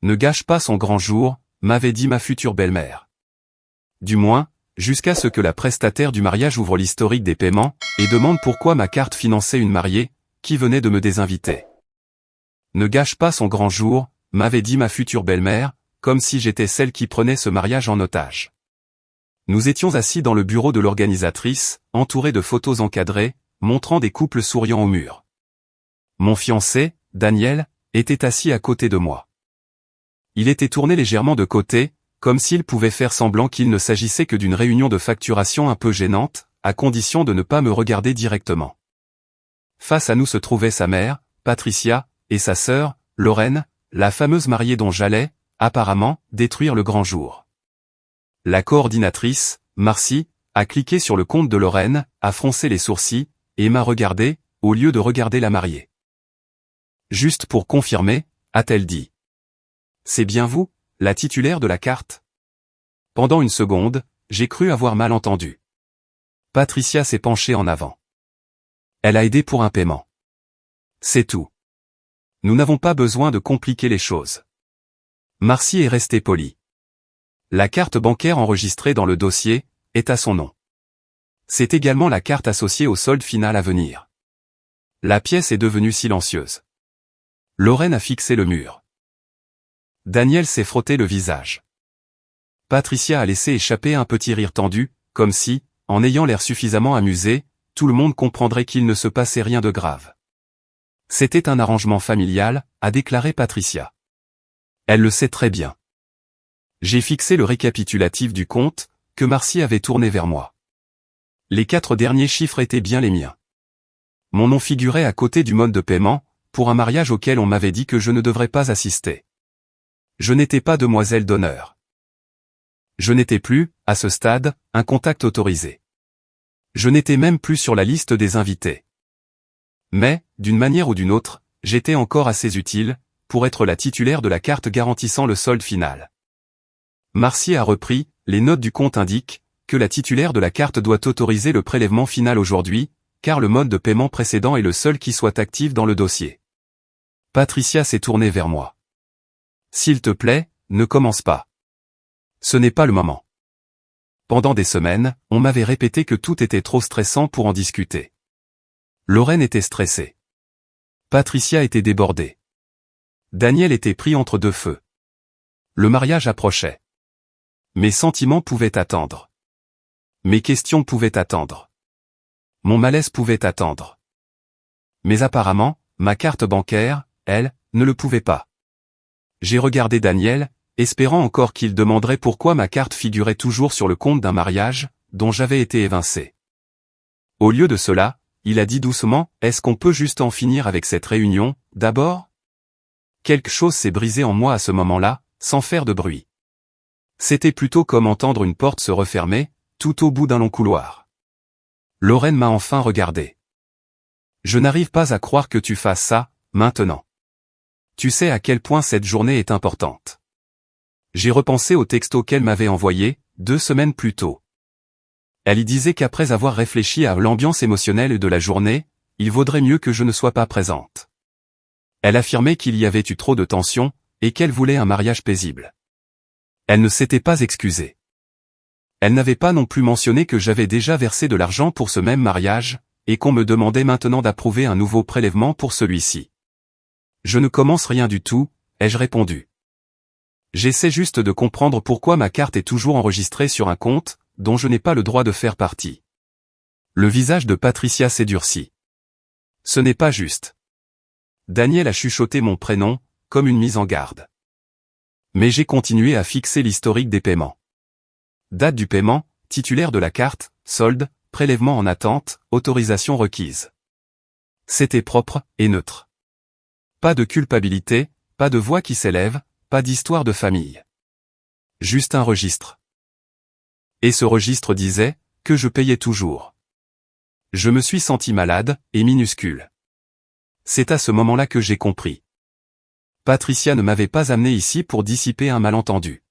Ne gâche pas son grand jour, m'avait dit ma future belle-mère. Du moins, jusqu'à ce que la prestataire du mariage ouvre l'historique des paiements, et demande pourquoi ma carte finançait une mariée, qui venait de me désinviter. Ne gâche pas son grand jour, m'avait dit ma future belle-mère, comme si j'étais celle qui prenait ce mariage en otage. Nous étions assis dans le bureau de l'organisatrice, entourés de photos encadrées, montrant des couples souriant au mur. Mon fiancé, Daniel, était assis à côté de moi. Il était tourné légèrement de côté, comme s'il pouvait faire semblant qu'il ne s'agissait que d'une réunion de facturation un peu gênante, à condition de ne pas me regarder directement. Face à nous se trouvait sa mère, Patricia, et sa sœur, Lorraine, la fameuse mariée dont j'allais, apparemment, détruire le grand jour. La coordinatrice, Marcy, a cliqué sur le compte de Lorraine, a froncé les sourcils, et m'a regardé, au lieu de regarder la mariée. Juste pour confirmer, a-t-elle dit. C'est bien vous, la titulaire de la carte? Pendant une seconde, j'ai cru avoir mal entendu. Patricia s'est penchée en avant. Elle a aidé pour un paiement. C'est tout. Nous n'avons pas besoin de compliquer les choses. Marcy est restée polie. La carte bancaire enregistrée dans le dossier est à son nom. C'est également la carte associée au solde final à venir. La pièce est devenue silencieuse. Lorraine a fixé le mur. Daniel s'est frotté le visage. Patricia a laissé échapper un petit rire tendu, comme si, en ayant l'air suffisamment amusé, tout le monde comprendrait qu'il ne se passait rien de grave. C'était un arrangement familial, a déclaré Patricia. Elle le sait très bien. J'ai fixé le récapitulatif du compte, que Marcy avait tourné vers moi. Les 4 derniers chiffres étaient bien les miens. Mon nom figurait à côté du mode de paiement, pour un mariage auquel on m'avait dit que je ne devrais pas assister. Je n'étais pas demoiselle d'honneur. Je n'étais plus, à ce stade, un contact autorisé. Je n'étais même plus sur la liste des invités. Mais, d'une manière ou d'une autre, j'étais encore assez utile, pour être la titulaire de la carte garantissant le solde final. Marcy a repris, les notes du compte indiquent, que la titulaire de la carte doit autoriser le prélèvement final aujourd'hui, car le mode de paiement précédent est le seul qui soit actif dans le dossier. Patricia s'est tournée vers moi. S'il te plaît, ne commence pas. Ce n'est pas le moment. Pendant des semaines, on m'avait répété que tout était trop stressant pour en discuter. Lorraine était stressée. Patricia était débordée. Daniel était pris entre deux feux. Le mariage approchait. Mes sentiments pouvaient attendre. Mes questions pouvaient attendre. Mon malaise pouvait attendre. Mais apparemment, ma carte bancaire, elle, ne le pouvait pas. J'ai regardé Daniel, espérant encore qu'il demanderait pourquoi ma carte figurait toujours sur le compte d'un mariage, dont j'avais été évincé. Au lieu de cela, il a dit doucement, « Est-ce qu'on peut juste en finir avec cette réunion, d'abord ?» Quelque chose s'est brisé en moi à ce moment-là, sans faire de bruit. C'était plutôt comme entendre une porte se refermer, tout au bout d'un long couloir. Lorraine m'a enfin regardé. « Je n'arrive pas à croire que tu fasses ça, maintenant. Tu sais à quel point cette journée est importante. » J'ai repensé au texto qu'elle m'avait envoyé, 2 semaines plus tôt. Elle y disait qu'après avoir réfléchi à l'ambiance émotionnelle de la journée, il vaudrait mieux que je ne sois pas présente. Elle affirmait qu'il y avait eu trop de tension, et qu'elle voulait un mariage paisible. Elle ne s'était pas excusée. Elle n'avait pas non plus mentionné que j'avais déjà versé de l'argent pour ce même mariage, et qu'on me demandait maintenant d'approuver un nouveau prélèvement pour celui-ci. Je ne commence rien du tout, ai-je répondu. J'essaie juste de comprendre pourquoi ma carte est toujours enregistrée sur un compte, dont je n'ai pas le droit de faire partie. Le visage de Patricia s'est durci. Ce n'est pas juste. Daniel a chuchoté mon prénom, comme une mise en garde. Mais j'ai continué à fixer l'historique des paiements. Date du paiement, titulaire de la carte, solde, prélèvement en attente, autorisation requise. C'était propre et neutre. Pas de culpabilité, pas de voix qui s'élève, pas d'histoire de famille. Juste un registre. Et ce registre disait que je payais toujours. Je me suis senti malade et minuscule. C'est à ce moment-là que j'ai compris. Patricia ne m'avait pas amené ici pour dissiper un malentendu.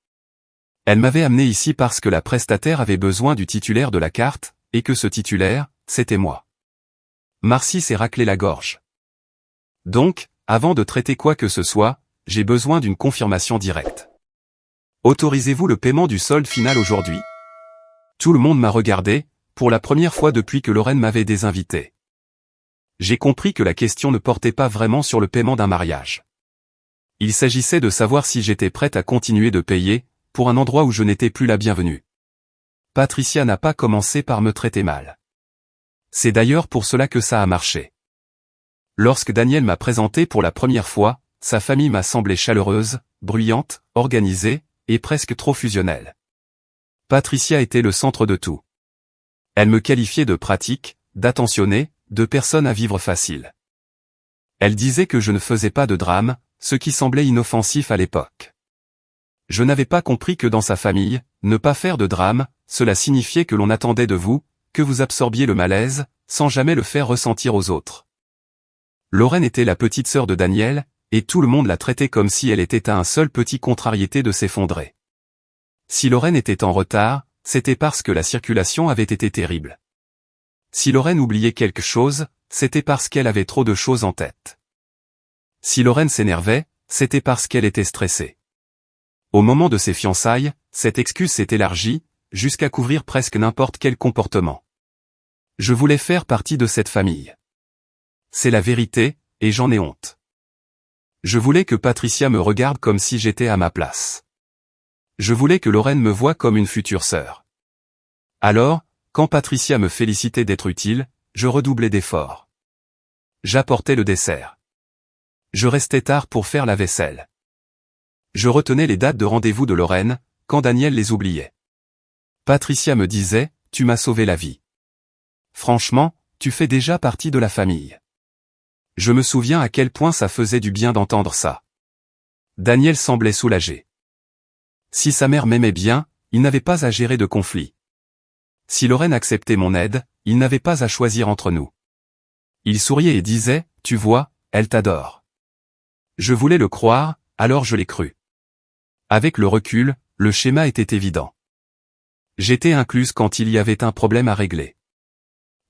Elle m'avait amené ici parce que la prestataire avait besoin du titulaire de la carte, et que ce titulaire, c'était moi. Marcy s'est raclé la gorge. Donc, avant de traiter quoi que ce soit, j'ai besoin d'une confirmation directe. Autorisez-vous le paiement du solde final aujourd'hui? Tout le monde m'a regardé, pour la première fois depuis que Lorraine m'avait désinvité. J'ai compris que la question ne portait pas vraiment sur le paiement d'un mariage. Il s'agissait de savoir si j'étais prête à continuer de payer, pour un endroit où je n'étais plus la bienvenue. Patricia n'a pas commencé par me traiter mal. C'est d'ailleurs pour cela que ça a marché. Lorsque Daniel m'a présenté pour la première fois, sa famille m'a semblé chaleureuse, bruyante, organisée, et presque trop fusionnelle. Patricia était le centre de tout. Elle me qualifiait de pratique, d'attentionnée, de personne à vivre facile. Elle disait que je ne faisais pas de drame, ce qui semblait inoffensif à l'époque. Je n'avais pas compris que dans sa famille, ne pas faire de drame, cela signifiait que l'on attendait de vous, que vous absorbiez le malaise, sans jamais le faire ressentir aux autres. Lorraine était la petite sœur de Daniel, et tout le monde la traitait comme si elle était à un seul petit contrariété de s'effondrer. Si Lorraine était en retard, c'était parce que la circulation avait été terrible. Si Lorraine oubliait quelque chose, c'était parce qu'elle avait trop de choses en tête. Si Lorraine s'énervait, c'était parce qu'elle était stressée. Au moment de ses fiançailles, cette excuse s'est élargie, jusqu'à couvrir presque n'importe quel comportement. Je voulais faire partie de cette famille. C'est la vérité, et j'en ai honte. Je voulais que Patricia me regarde comme si j'étais à ma place. Je voulais que Lorraine me voie comme une future sœur. Alors, quand Patricia me félicitait d'être utile, je redoublais d'efforts. J'apportais le dessert. Je restais tard pour faire la vaisselle. Je retenais les dates de rendez-vous de Lorraine, quand Daniel les oubliait. Patricia me disait, « Tu m'as sauvé la vie. Franchement, tu fais déjà partie de la famille. » Je me souviens à quel point ça faisait du bien d'entendre ça. Daniel semblait soulagé. Si sa mère m'aimait bien, il n'avait pas à gérer de conflit. Si Lorraine acceptait mon aide, il n'avait pas à choisir entre nous. Il souriait et disait, « Tu vois, elle t'adore. » Je voulais le croire, alors je l'ai cru. Avec le recul, le schéma était évident. J'étais incluse quand il y avait un problème à régler.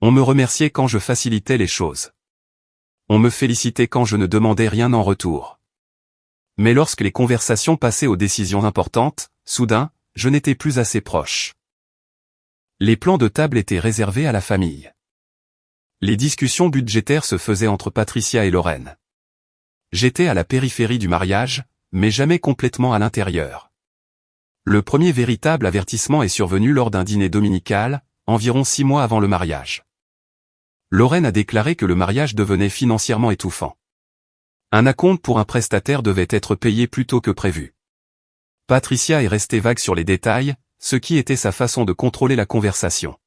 On me remerciait quand je facilitais les choses. On me félicitait quand je ne demandais rien en retour. Mais lorsque les conversations passaient aux décisions importantes, soudain, je n'étais plus assez proche. Les plans de table étaient réservés à la famille. Les discussions budgétaires se faisaient entre Patricia et Lorraine. J'étais à la périphérie du mariage, mais jamais complètement à l'intérieur. Le premier véritable avertissement est survenu lors d'un dîner dominical, environ 6 mois avant le mariage. Lorraine a déclaré que le mariage devenait financièrement étouffant. Un acompte pour un prestataire devait être payé plus tôt que prévu. Patricia est restée vague sur les détails, ce qui était sa façon de contrôler la conversation.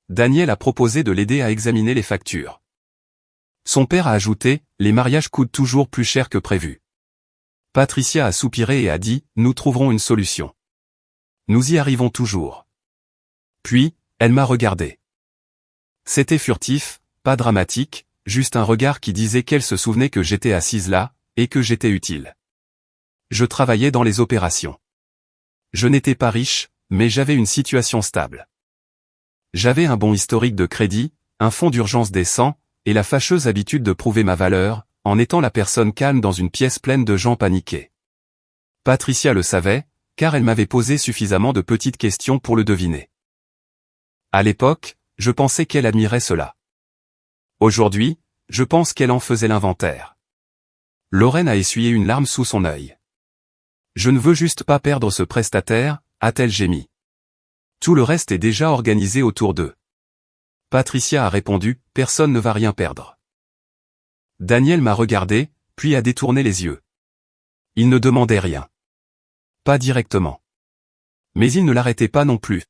Daniel a proposé de l'aider à examiner les factures. Son père a ajouté, « Les mariages coûtent toujours plus cher que prévu. » Patricia a soupiré et a dit, « Nous trouverons une solution. Nous y arrivons toujours. » Puis, elle m'a regardé. C'était furtif, pas dramatique, juste un regard qui disait qu'elle se souvenait que j'étais assise là, et que j'étais utile. Je travaillais dans les opérations. Je n'étais pas riche, mais j'avais une situation stable. J'avais un bon historique de crédit, un fonds d'urgence décent, et la fâcheuse habitude de prouver ma valeur, en étant la personne calme dans une pièce pleine de gens paniqués. Patricia le savait, car elle m'avait posé suffisamment de petites questions pour le deviner. À l'époque, je pensais qu'elle admirait cela. Aujourd'hui, je pense qu'elle en faisait l'inventaire. Lorraine a essuyé une larme sous son œil. « Je ne veux juste pas perdre ce prestataire », a-t-elle gémi. Tout le reste est déjà organisé autour d'eux. Patricia a répondu, « Personne ne va rien perdre. » Daniel m'a regardé, puis a détourné les yeux. Il ne demandait rien. Pas directement. Mais il ne l'arrêtait pas non plus.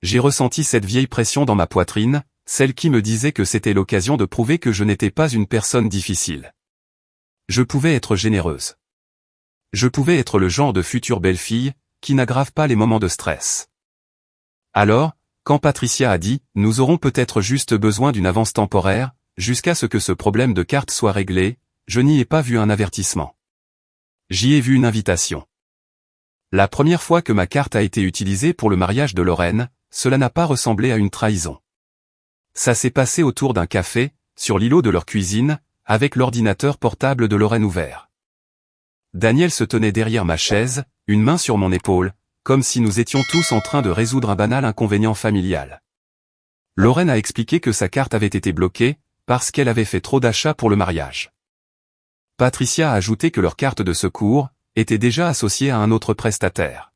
J'ai ressenti cette vieille pression dans ma poitrine, celle qui me disait que c'était l'occasion de prouver que je n'étais pas une personne difficile. Je pouvais être généreuse. Je pouvais être le genre de future belle-fille, qui n'aggrave pas les moments de stress. Alors, quand Patricia a dit « Nous aurons peut-être juste besoin d'une avance temporaire, jusqu'à ce que ce problème de carte soit réglé », je n'y ai pas vu un avertissement. J'y ai vu une invitation. La première fois que ma carte a été utilisée pour le mariage de Lorraine, cela n'a pas ressemblé à une trahison. Ça s'est passé autour d'un café, sur l'îlot de leur cuisine, avec l'ordinateur portable de Lorraine ouvert. Daniel se tenait derrière ma chaise, une main sur mon épaule, comme si nous étions tous en train de résoudre un banal inconvénient familial. Lorraine a expliqué que sa carte avait été bloquée, parce qu'elle avait fait trop d'achats pour le mariage. Patricia a ajouté que leur carte de secours était déjà associée à un autre prestataire.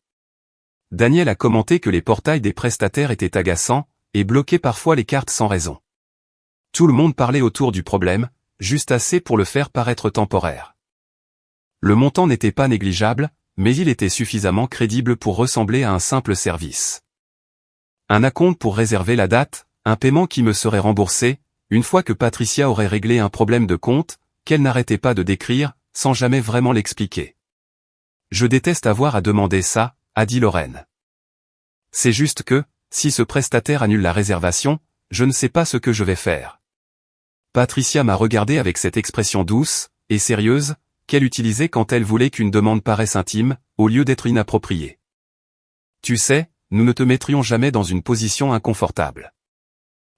Daniel a commenté que les portails des prestataires étaient agaçants, et bloquaient parfois les cartes sans raison. Tout le monde parlait autour du problème, juste assez pour le faire paraître temporaire. Le montant n'était pas négligeable, mais il était suffisamment crédible pour ressembler à un simple service. Un acompte pour réserver la date, un paiement qui me serait remboursé, une fois que Patricia aurait réglé un problème de compte, qu'elle n'arrêtait pas de décrire, sans jamais vraiment l'expliquer. Je déteste avoir à demander ça, a dit Lorraine. C'est juste que, si ce prestataire annule la réservation, je ne sais pas ce que je vais faire. Patricia m'a regardé avec cette expression douce et sérieuse qu'elle utilisait quand elle voulait qu'une demande paraisse intime, au lieu d'être inappropriée. Tu sais, nous ne te mettrions jamais dans une position inconfortable.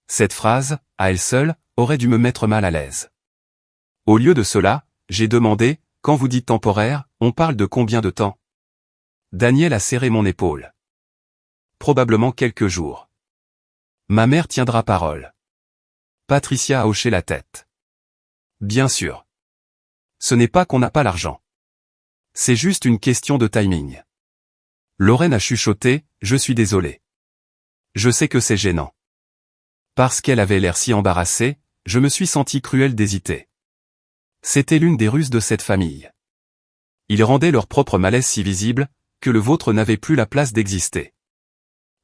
Cette phrase, à elle seule, aurait dû me mettre mal à l'aise. Au lieu de cela, j'ai demandé, quand vous dites temporaire, on parle de combien de temps? Daniel a serré mon épaule. Probablement quelques jours. Ma mère tiendra parole. Patricia a hoché la tête. Bien sûr. Ce n'est pas qu'on n'a pas l'argent. C'est juste une question de timing. Lorraine a chuchoté, je suis désolé. Je sais que c'est gênant. Parce qu'elle avait l'air si embarrassée, je me suis senti cruel d'hésiter. C'était l'une des ruses de cette famille. Ils rendaient leur propre malaise si visible, que le vôtre n'avait plus la place d'exister.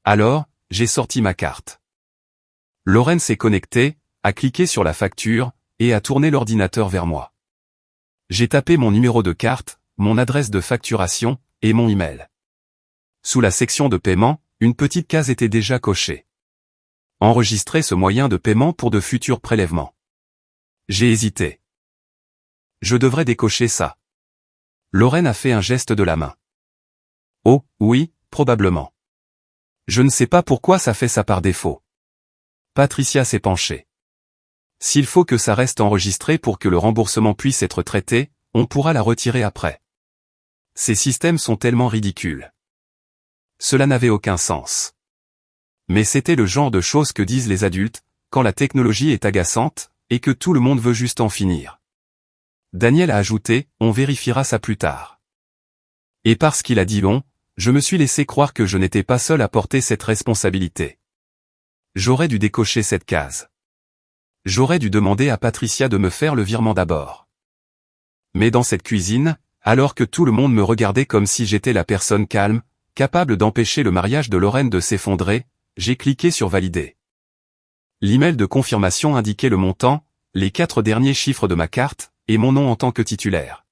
Alors, j'ai sorti ma carte. Lorraine s'est connectée, a cliqué sur la facture, et a tourné l'ordinateur vers moi. J'ai tapé mon numéro de carte, mon adresse de facturation, et mon email. Sous la section de paiement, une petite case était déjà cochée. Enregistrer ce moyen de paiement pour de futurs prélèvements. J'ai hésité. Je devrais décocher ça. Lorraine a fait un geste de la main. Oh, oui, probablement. Je ne sais pas pourquoi ça fait ça par défaut. Patricia s'est penchée. S'il faut que ça reste enregistré pour que le remboursement puisse être traité, on pourra la retirer après. Ces systèmes sont tellement ridicules. Cela n'avait aucun sens. Mais c'était le genre de choses que disent les adultes, quand la technologie est agaçante, et que tout le monde veut juste en finir. Daniel a ajouté, on vérifiera ça plus tard. Et parce qu'il a dit long, je me suis laissé croire que je n'étais pas seul à porter cette responsabilité. J'aurais dû décocher cette case. J'aurais dû demander à Patricia de me faire le virement d'abord. Mais dans cette cuisine, alors que tout le monde me regardait comme si j'étais la personne calme, capable d'empêcher le mariage de Lorraine de s'effondrer, j'ai cliqué sur valider. L'email de confirmation indiquait le montant, les 4 derniers chiffres de ma carte, et mon nom en tant que titulaire.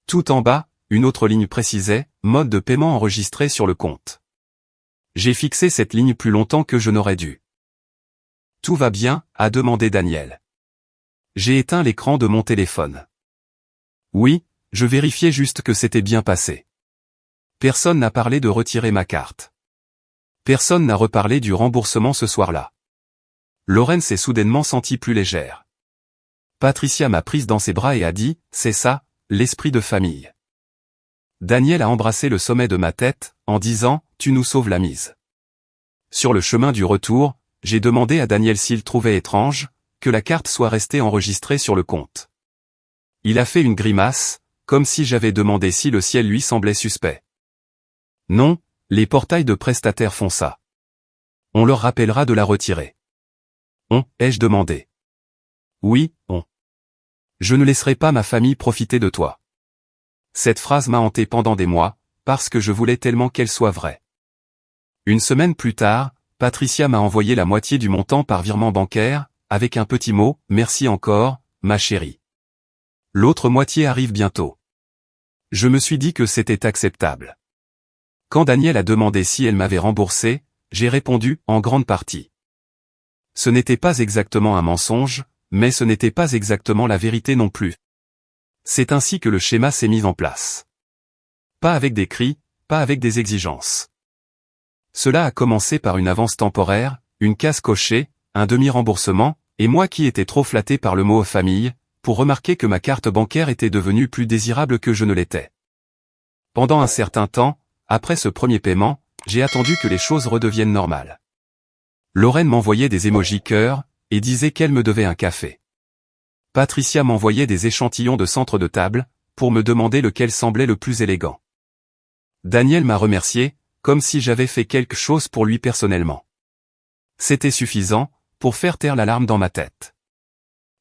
Tout en bas, une autre ligne précisait, mode de paiement enregistré sur le compte. J'ai fixé cette ligne plus longtemps que je n'aurais dû. Tout va bien, a demandé Daniel. J'ai éteint l'écran de mon téléphone. Oui, je vérifiais juste que c'était bien passé. Personne n'a parlé de retirer ma carte. Personne n'a reparlé du remboursement ce soir-là. Lorraine s'est soudainement sentie plus légère. Patricia m'a prise dans ses bras et a dit, c'est ça, l'esprit de famille. Daniel a embrassé le sommet de ma tête, en disant, tu nous sauves la mise. Sur le chemin du retour, j'ai demandé à Daniel s'il trouvait étrange, que la carte soit restée enregistrée sur le compte. Il a fait une grimace, comme si j'avais demandé si le ciel lui semblait suspect. Non, les portails de prestataires font ça. On leur rappellera de la retirer. Ai-je demandé. Oui, on. Je ne laisserai pas ma famille profiter de toi. Cette phrase m'a hanté pendant des mois, parce que je voulais tellement qu'elle soit vraie. Une semaine plus tard, Patricia m'a envoyé la moitié du montant par virement bancaire, avec un petit mot, merci encore, ma chérie. L'autre moitié arrive bientôt. Je me suis dit que c'était acceptable. Quand Daniel a demandé si elle m'avait remboursé, j'ai répondu, en grande partie. Ce n'était pas exactement un mensonge, mais ce n'était pas exactement la vérité non plus. C'est ainsi que le schéma s'est mis en place. Pas avec des cris, pas avec des exigences. Cela a commencé par une avance temporaire, une case cochée, un demi-remboursement, et moi qui étais trop flatté par le mot famille, pour remarquer que ma carte bancaire était devenue plus désirable que je ne l'étais. Pendant un certain temps, après ce premier paiement, j'ai attendu que les choses redeviennent normales. Lorraine m'envoyait des émojis cœur, et disait qu'elle me devait un café. Patricia m'envoyait des échantillons de centre de table, pour me demander lequel semblait le plus élégant. Daniel m'a remercié, comme si j'avais fait quelque chose pour lui personnellement. C'était suffisant, pour faire taire l'alarme dans ma tête.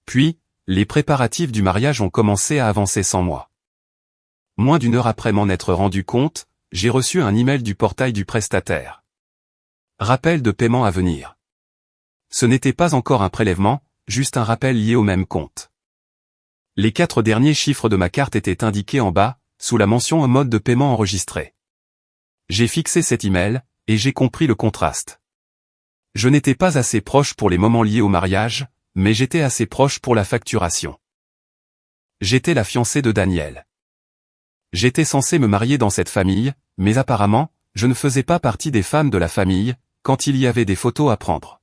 Puis, les préparatifs du mariage ont commencé à avancer sans moi. Moins d'une heure après m'en être rendu compte, j'ai reçu un email du portail du prestataire. Rappel de paiement à venir. Ce n'était pas encore un prélèvement, juste un rappel lié au même compte. Les 4 derniers chiffres de ma carte étaient indiqués en bas, sous la mention « mode de paiement enregistré ». J'ai fixé cet email, et j'ai compris le contraste. Je n'étais pas assez proche pour les moments liés au mariage, mais j'étais assez proche pour la facturation. J'étais la fiancée de Daniel. J'étais censé me marier dans cette famille, mais apparemment, je ne faisais pas partie des femmes de la famille, quand il y avait des photos à prendre.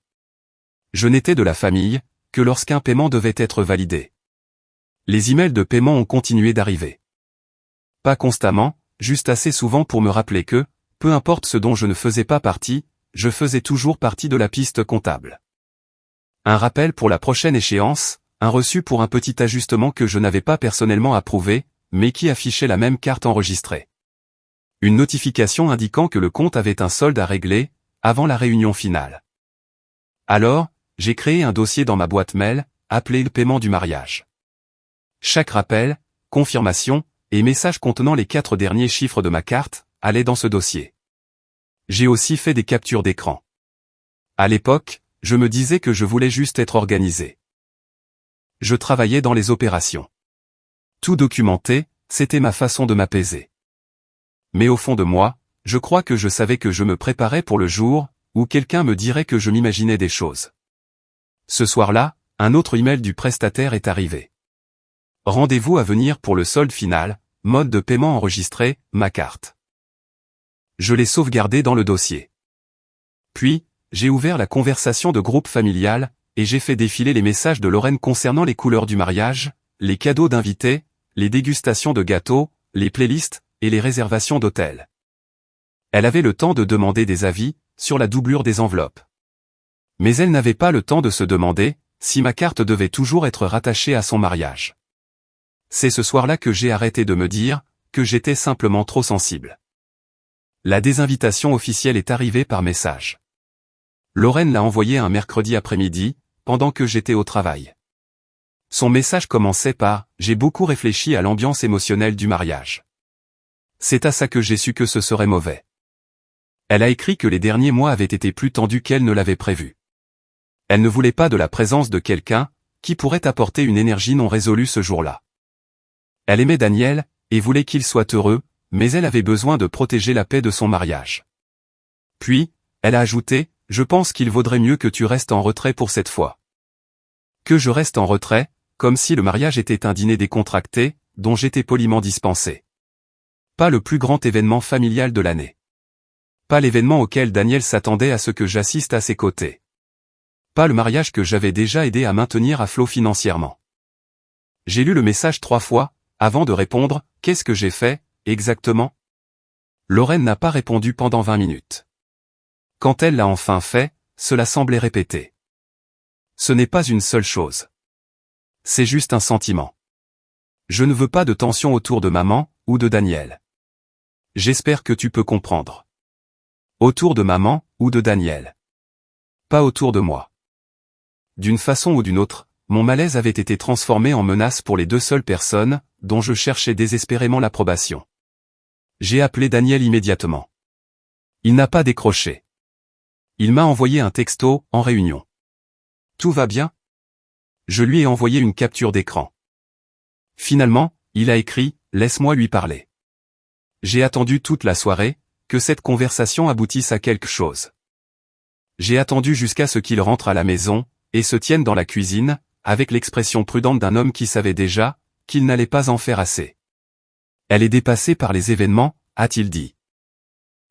Je n'étais de la famille, que lorsqu'un paiement devait être validé. Les emails de paiement ont continué d'arriver. Pas constamment, juste assez souvent pour me rappeler que, peu importe ce dont je ne faisais pas partie, je faisais toujours partie de la piste comptable. Un rappel pour la prochaine échéance, un reçu pour un petit ajustement que je n'avais pas personnellement approuvé, mais qui affichait la même carte enregistrée. Une notification indiquant que le compte avait un solde à régler, avant la réunion finale. Alors, j'ai créé un dossier dans ma boîte mail, appelé le paiement du mariage. Chaque rappel, confirmation, et message contenant les 4 derniers chiffres de ma carte, allait dans ce dossier. J'ai aussi fait des captures d'écran. À l'époque, je me disais que je voulais juste être organisé. Je travaillais dans les opérations. Tout documenté, c'était ma façon de m'apaiser. Mais au fond de moi, je crois que je savais que je me préparais pour le jour, où quelqu'un me dirait que je m'imaginais des choses. Ce soir-là, un autre email du prestataire est arrivé. Rendez-vous à venir pour le solde final, mode de paiement enregistré, ma carte. Je l'ai sauvegardé dans le dossier. Puis, j'ai ouvert la conversation de groupe familial, et j'ai fait défiler les messages de Lorraine concernant les couleurs du mariage, les cadeaux d'invités, les dégustations de gâteaux, les playlists, et les réservations d'hôtels. Elle avait le temps de demander des avis, sur la doublure des enveloppes. Mais elle n'avait pas le temps de se demander, si ma carte devait toujours être rattachée à son mariage. C'est ce soir-là que j'ai arrêté de me dire, que j'étais simplement trop sensible. La désinvitation officielle est arrivée par message. Lorraine l'a envoyée un mercredi après-midi, pendant que j'étais au travail. Son message commençait par « J'ai beaucoup réfléchi à l'ambiance émotionnelle du mariage. C'est à ça que j'ai su que ce serait mauvais. » Elle a écrit que les derniers mois avaient été plus tendus qu'elle ne l'avait prévu. Elle ne voulait pas de la présence de quelqu'un, qui pourrait apporter une énergie non résolue ce jour-là. Elle aimait Daniel, et voulait qu'il soit heureux, mais elle avait besoin de protéger la paix de son mariage. Puis, elle a ajouté, « Je pense qu'il vaudrait mieux que tu restes en retrait pour cette fois. » Que je reste en retrait, comme si le mariage était un dîner décontracté, dont j'étais poliment dispensé. Pas le plus grand événement familial de l'année. Pas l'événement auquel Daniel s'attendait à ce que j'assiste à ses côtés. Pas le mariage que j'avais déjà aidé à maintenir à flot financièrement. J'ai lu le message 3 fois, avant de répondre, « Qu'est-ce que j'ai fait, exactement ?» Lorraine n'a pas répondu pendant 20 minutes. Quand elle l'a enfin fait, cela semblait répété. Ce n'est pas une seule chose. C'est juste un sentiment. Je ne veux pas de tension autour de maman, ou de Daniel. J'espère que tu peux comprendre. Autour de maman, ou de Daniel. Pas autour de moi. D'une façon ou d'une autre, mon malaise avait été transformé en menace pour les 2 seules personnes, dont je cherchais désespérément l'approbation. J'ai appelé Daniel immédiatement. Il n'a pas décroché. Il m'a envoyé un texto, en réunion. Tout va bien? Je lui ai envoyé une capture d'écran. Finalement, il a écrit, laisse-moi lui parler. J'ai attendu toute la soirée, que cette conversation aboutisse à quelque chose. J'ai attendu jusqu'à ce qu'il rentre à la maison, et se tienne dans la cuisine, avec l'expression prudente d'un homme qui savait déjà, qu'il n'allait pas en faire assez. Elle est dépassée par les événements, a-t-il dit.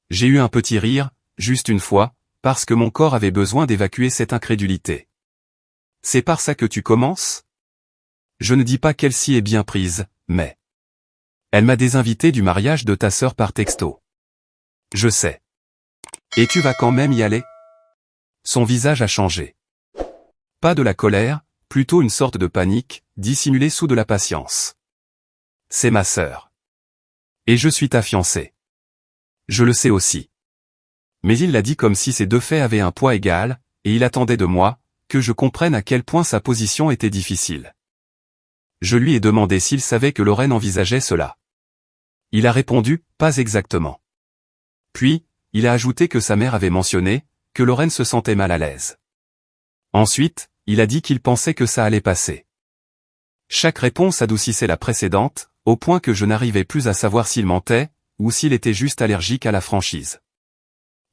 J'ai eu un petit rire, juste une fois, parce que mon corps avait besoin d'évacuer cette incrédulité. C'est par ça que tu commences? Je ne dis pas qu'elle s'y est bien prise, mais... Elle m'a désinvité du mariage de ta sœur par texto. Je sais. Et tu vas quand même y aller? Son visage a changé. Pas de la colère, plutôt une sorte de panique, dissimulée sous de la patience. C'est ma sœur. Et je suis ta fiancée. Je le sais aussi. Mais il l'a dit comme si ces deux faits avaient un poids égal, et il attendait de moi, que je comprenne à quel point sa position était difficile. Je lui ai demandé s'il savait que Lorraine envisageait cela. Il a répondu, pas exactement. Puis, il a ajouté que sa mère avait mentionné, que Lorraine se sentait mal à l'aise. Ensuite, il a dit qu'il pensait que ça allait passer. Chaque réponse adoucissait la précédente, au point que je n'arrivais plus à savoir s'il mentait, ou s'il était juste allergique à la franchise.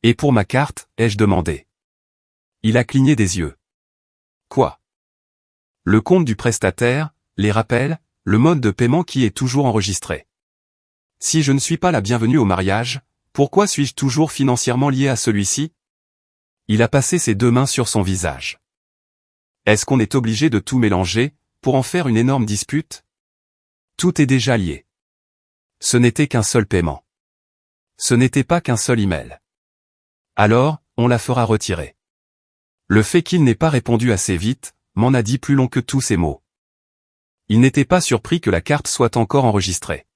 Et pour ma carte, ai-je demandé. Il a cligné des yeux. Quoi? Le compte du prestataire, les rappels, le mode de paiement qui est toujours enregistré. Si je ne suis pas la bienvenue au mariage, pourquoi suis-je toujours financièrement lié à celui-ci? Il a passé ses deux mains sur son visage. Est-ce qu'on est obligé de tout mélanger, pour en faire une énorme dispute? Tout est déjà lié. Ce n'était qu'un seul paiement. Ce n'était pas qu'un seul email. Alors, on la fera retirer. Le fait qu'il n'ait pas répondu assez vite, m'en a dit plus long que tous ces mots. Il n'était pas surpris que la carte soit encore enregistrée.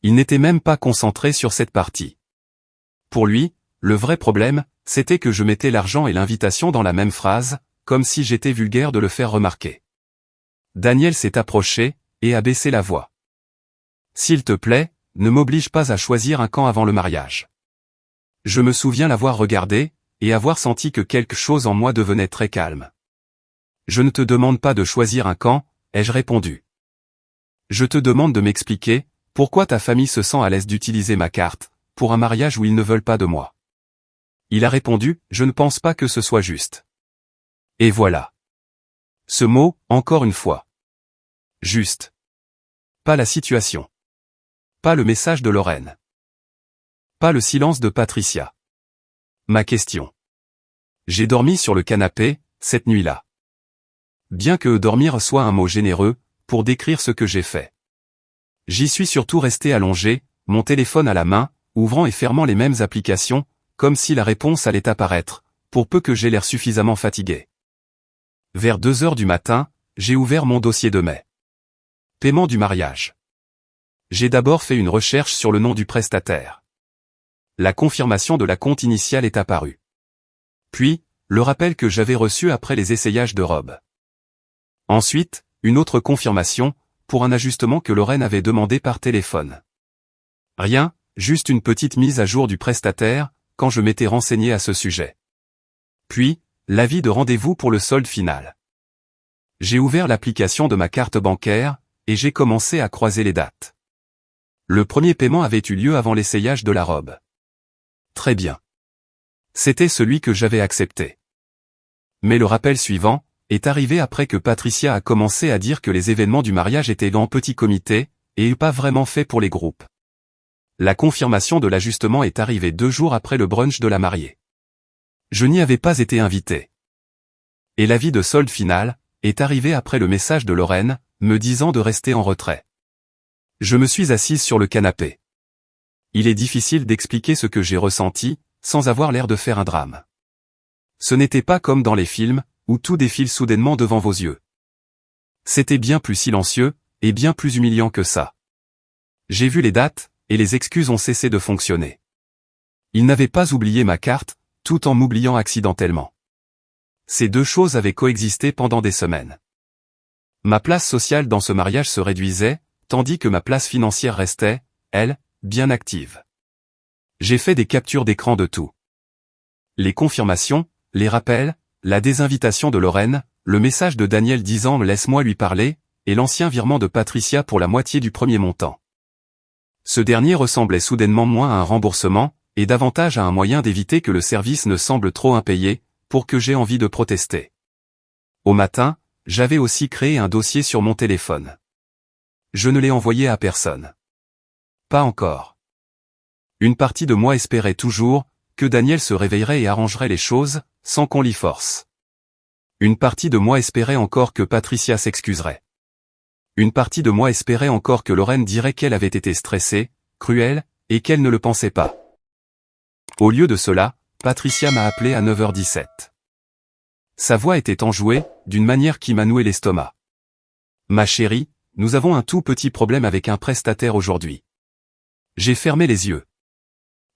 Il n'était même pas concentré sur cette partie. Pour lui, le vrai problème, c'était que je mettais l'argent et l'invitation dans la même phrase, comme si j'étais vulgaire de le faire remarquer. Daniel s'est approché, et a baissé la voix. S'il te plaît, ne m'oblige pas à choisir un camp avant le mariage. Je me souviens l'avoir regardé, et avoir senti que quelque chose en moi devenait très calme. Je ne te demande pas de choisir un camp, ai-je répondu. Je te demande de m'expliquer, pourquoi ta famille se sent à l'aise d'utiliser ma carte, pour un mariage où ils ne veulent pas de moi. Il a répondu, je ne pense pas que ce soit juste. Et voilà. Ce mot, encore une fois. Juste. Pas la situation. Pas le message de Lorraine. Pas le silence de Patricia. Ma question. J'ai dormi sur le canapé, cette nuit-là. Bien que dormir soit un mot généreux, pour décrire ce que j'ai fait. J'y suis surtout resté allongé, mon téléphone à la main, ouvrant et fermant les mêmes applications, comme si la réponse allait apparaître, pour peu que j'ai l'air suffisamment fatigué. Vers 2 heures du matin, j'ai ouvert mon dossier de mai. Paiement du mariage. J'ai d'abord fait une recherche sur le nom du prestataire. La confirmation de la compte initiale est apparue. Puis, le rappel que j'avais reçu après les essayages de robe. Ensuite, une autre confirmation, pour un ajustement que Lorraine avait demandé par téléphone. Rien, juste une petite mise à jour du prestataire, quand je m'étais renseigné à ce sujet. Puis, l'avis de rendez-vous pour le solde final. J'ai ouvert l'application de ma carte bancaire, et j'ai commencé à croiser les dates. Le premier paiement avait eu lieu avant l'essayage de la robe. Très bien. C'était celui que j'avais accepté. Mais le rappel suivant est arrivé après que Patricia a commencé à dire que les événements du mariage étaient en petit comité, et pas vraiment faits pour les groupes. La confirmation de l'ajustement est arrivée 2 jours après le brunch de la mariée. Je n'y avais pas été invité. Et l'avis de solde final est arrivé après le message de Lorraine, me disant de rester en retrait. Je me suis assise sur le canapé. Il est difficile d'expliquer ce que j'ai ressenti, sans avoir l'air de faire un drame. Ce n'était pas comme dans les films, où tout défile soudainement devant vos yeux. C'était bien plus silencieux, et bien plus humiliant que ça. J'ai vu les dates, et les excuses ont cessé de fonctionner. Il n'avait pas oublié ma carte, tout en m'oubliant accidentellement. Ces deux choses avaient coexisté pendant des semaines. Ma place sociale dans ce mariage se réduisait, tandis que ma place financière restait, elle, bien active. J'ai fait des captures d'écran de tout. Les confirmations, les rappels, la désinvitation de Lorraine, le message de Daniel disant « laisse-moi lui parler », et l'ancien virement de Patricia pour la moitié du premier montant. Ce dernier ressemblait soudainement moins à un remboursement, et davantage à un moyen d'éviter que le service ne semble trop impayé, pour que j'aie envie de protester. Au matin, j'avais aussi créé un dossier sur mon téléphone. Je ne l'ai envoyé à personne. Pas encore. Une partie de moi espérait toujours que Daniel se réveillerait et arrangerait les choses, sans qu'on l'y force. Une partie de moi espérait encore que Patricia s'excuserait. Une partie de moi espérait encore que Lorraine dirait qu'elle avait été stressée, cruelle, et qu'elle ne le pensait pas. Au lieu de cela, Patricia m'a appelé à 9h17. Sa voix était enjouée, d'une manière qui m'a noué l'estomac. Ma chérie, nous avons un tout petit problème avec un prestataire aujourd'hui. J'ai fermé les yeux.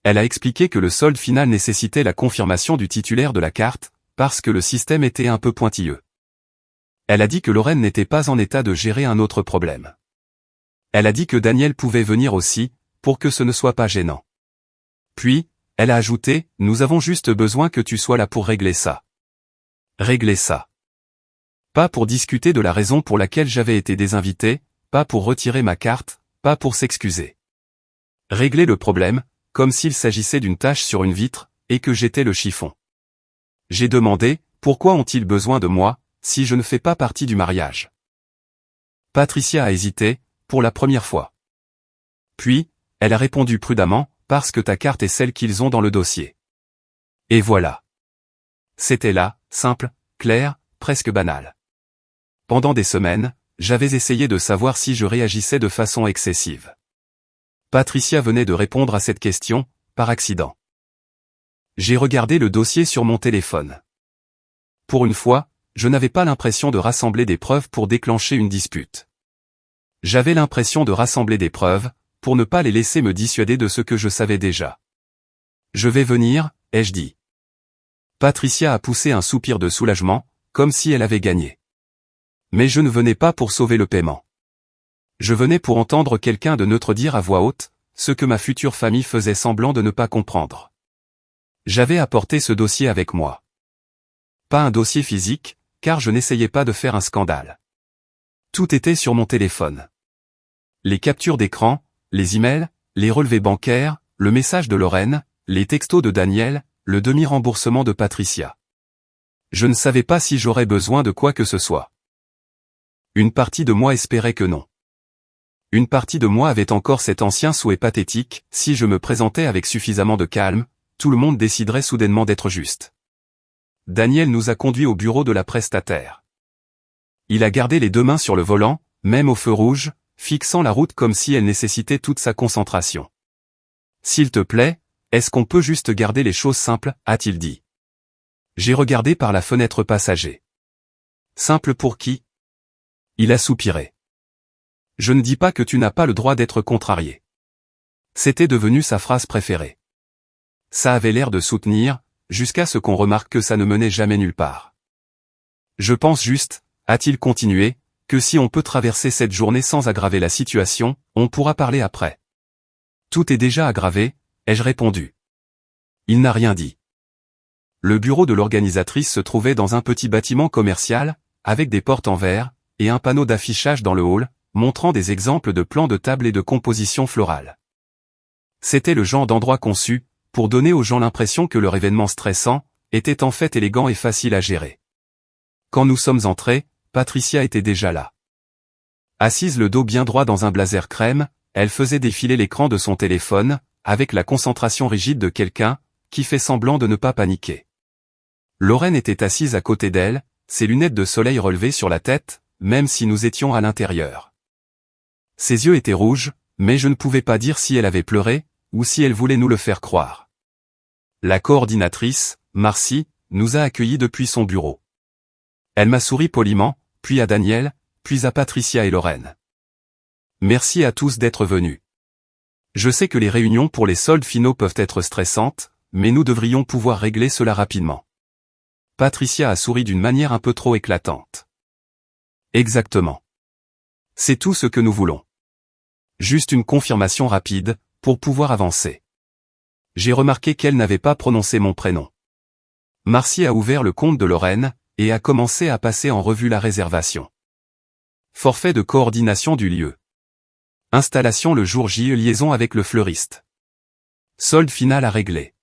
Elle a expliqué que le solde final nécessitait la confirmation du titulaire de la carte, parce que le système était un peu pointilleux. Elle a dit que Lorraine n'était pas en état de gérer un autre problème. Elle a dit que Daniel pouvait venir aussi, pour que ce ne soit pas gênant. Puis, elle a ajouté, « Nous avons juste besoin que tu sois là pour régler ça. » Régler ça. Pas pour discuter de la raison pour laquelle j'avais été désinvité, pas pour retirer ma carte, pas pour s'excuser. Régler le problème, comme s'il s'agissait d'une tache sur une vitre, et que j'étais le chiffon. J'ai demandé, pourquoi ont-ils besoin de moi, si je ne fais pas partie du mariage? Patricia a hésité, pour la première fois. Puis, elle a répondu prudemment, parce que ta carte est celle qu'ils ont dans le dossier. Et voilà. C'était là, simple, clair, presque banal. Pendant des semaines, j'avais essayé de savoir si je réagissais de façon excessive. Patricia venait de répondre à cette question, par accident. J'ai regardé le dossier sur mon téléphone. Pour une fois, je n'avais pas l'impression de rassembler des preuves pour déclencher une dispute. J'avais l'impression de rassembler des preuves, pour ne pas les laisser me dissuader de ce que je savais déjà. Je vais venir, ai-je dit. Patricia a poussé un soupir de soulagement, comme si elle avait gagné. Mais je ne venais pas pour sauver le paiement. Je venais pour entendre quelqu'un de neutre dire à voix haute, ce que ma future famille faisait semblant de ne pas comprendre. J'avais apporté ce dossier avec moi. Pas un dossier physique, car je n'essayais pas de faire un scandale. Tout était sur mon téléphone. Les captures d'écran, les emails, les relevés bancaires, le message de Lorraine, les textos de Daniel, le demi-remboursement de Patricia. Je ne savais pas si j'aurais besoin de quoi que ce soit. Une partie de moi espérait que non. Une partie de moi avait encore cet ancien souhait pathétique, si je me présentais avec suffisamment de calme, tout le monde déciderait soudainement d'être juste. Daniel nous a conduits au bureau de la prestataire. Il a gardé les deux mains sur le volant, même au feu rouge, fixant la route comme si elle nécessitait toute sa concentration. « S'il te plaît, est-ce qu'on peut juste garder les choses simples ?» a-t-il dit. J'ai regardé par la fenêtre passager. « Simple pour qui ?» Il a soupiré. « Je ne dis pas que tu n'as pas le droit d'être contrarié. » C'était devenu sa phrase préférée. Ça avait l'air de soutenir, jusqu'à ce qu'on remarque que ça ne menait jamais nulle part. « Je pense juste, » a-t-il continué, que si on peut traverser cette journée sans aggraver la situation, on pourra parler après. Tout est déjà aggravé, ai-je répondu. Il n'a rien dit. Le bureau de l'organisatrice se trouvait dans un petit bâtiment commercial, avec des portes en verre, et un panneau d'affichage dans le hall, montrant des exemples de plans de table et de composition florale. C'était le genre d'endroit conçu, pour donner aux gens l'impression que leur événement stressant, était en fait élégant et facile à gérer. Quand nous sommes entrés, Patricia était déjà là. Assise le dos bien droit dans un blazer crème, elle faisait défiler l'écran de son téléphone, avec la concentration rigide de quelqu'un, qui fait semblant de ne pas paniquer. Lorraine était assise à côté d'elle, ses lunettes de soleil relevées sur la tête, même si nous étions à l'intérieur. Ses yeux étaient rouges, mais je ne pouvais pas dire si elle avait pleuré, ou si elle voulait nous le faire croire. La coordinatrice, Marcy, nous a accueillis depuis son bureau. Elle m'a souri poliment, puis à Daniel, puis à Patricia et Lorraine. Merci à tous d'être venus. Je sais que les réunions pour les soldes finaux peuvent être stressantes, mais nous devrions pouvoir régler cela rapidement. Patricia a souri d'une manière un peu trop éclatante. Exactement. C'est tout ce que nous voulons. Juste une confirmation rapide, pour pouvoir avancer. J'ai remarqué qu'elle n'avait pas prononcé mon prénom. Marcy a ouvert le compte de Lorraine, et a commencé à passer en revue la réservation. Forfait de coordination du lieu. Installation le jour J, liaison avec le fleuriste. Solde final à régler.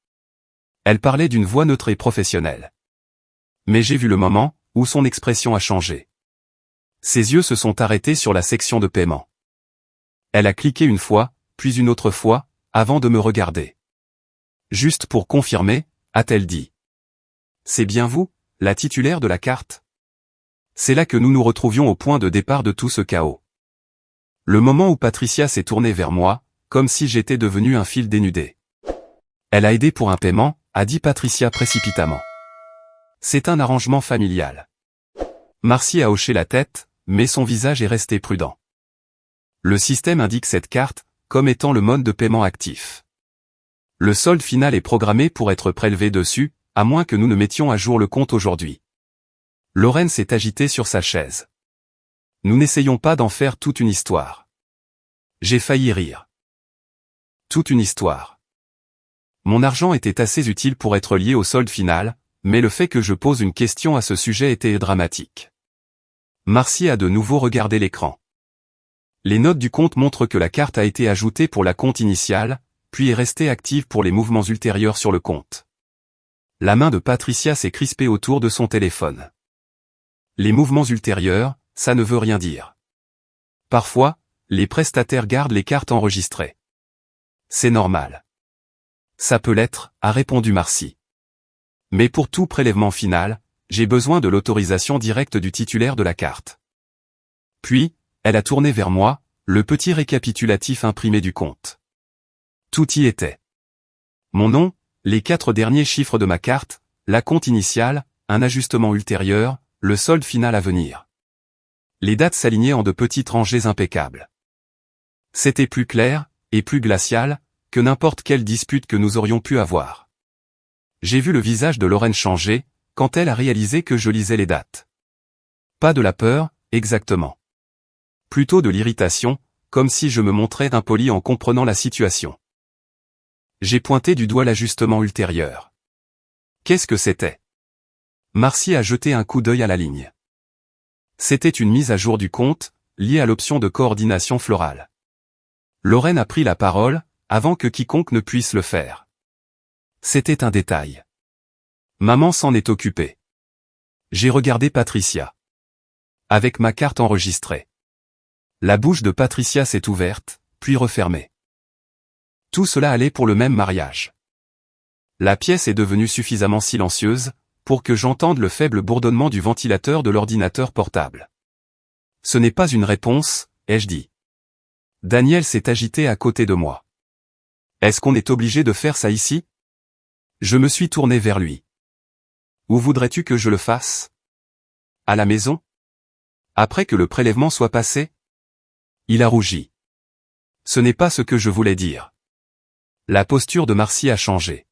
Elle parlait d'une voix neutre et professionnelle. Mais j'ai vu le moment, où son expression a changé. Ses yeux se sont arrêtés sur la section de paiement. Elle a cliqué une fois, puis une autre fois, avant de me regarder. Juste pour confirmer, a-t-elle dit. C'est bien vous, la titulaire de la carte? C'est là que nous nous retrouvions au point de départ de tout ce chaos. Le moment où Patricia s'est tournée vers moi, comme si j'étais devenu un fil dénudé. Elle a aidé pour un paiement, a dit Patricia précipitamment. C'est un arrangement familial. Marcy a hoché la tête, mais son visage est resté prudent. Le système indique cette carte comme étant le mode de paiement actif. Le solde final est programmé pour être prélevé dessus, à moins que nous ne mettions à jour le compte aujourd'hui. Lorraine s'est agitée sur sa chaise. Nous n'essayons pas d'en faire toute une histoire. J'ai failli rire. Toute une histoire. Mon argent était assez utile pour être lié au solde final, mais le fait que je pose une question à ce sujet était dramatique. Marcy a de nouveau regardé l'écran. Les notes du compte montrent que la carte a été ajoutée pour la compte initiale, puis est restée active pour les mouvements ultérieurs sur le compte. La main de Patricia s'est crispée autour de son téléphone. Les mouvements ultérieurs, ça ne veut rien dire. Parfois, les prestataires gardent les cartes enregistrées. C'est normal. Ça peut l'être, a répondu Marcy. Mais pour tout prélèvement final, j'ai besoin de l'autorisation directe du titulaire de la carte. Puis, elle a tourné vers moi, le petit récapitulatif imprimé du compte. Tout y était. Mon nom, les 4 derniers chiffres de ma carte, la compte initiale, un ajustement ultérieur, le solde final à venir. Les dates s'alignaient en de petites rangées impeccables. C'était plus clair, et plus glacial, que n'importe quelle dispute que nous aurions pu avoir. J'ai vu le visage de Lorraine changer, quand elle a réalisé que je lisais les dates. Pas de la peur, exactement. Plutôt de l'irritation, comme si je me montrais impoli en comprenant la situation. J'ai pointé du doigt l'ajustement ultérieur. Qu'est-ce que c'était? Marcy a jeté un coup d'œil à la ligne. C'était une mise à jour du compte, liée à l'option de coordination florale. Lorraine a pris la parole, avant que quiconque ne puisse le faire. C'était un détail. Maman s'en est occupée. J'ai regardé Patricia. Avec ma carte enregistrée. La bouche de Patricia s'est ouverte, puis refermée. Tout cela allait pour le même mariage. La pièce est devenue suffisamment silencieuse, pour que j'entende le faible bourdonnement du ventilateur de l'ordinateur portable. Ce n'est pas une réponse, ai-je dit. Daniel s'est agité à côté de moi. Est-ce qu'on est obligé de faire ça ici? Je me suis tourné vers lui. Où voudrais-tu que je le fasse? À la maison? Après que le prélèvement soit passé? Il a rougi. Ce n'est pas ce que je voulais dire. La posture de Marcy a changé.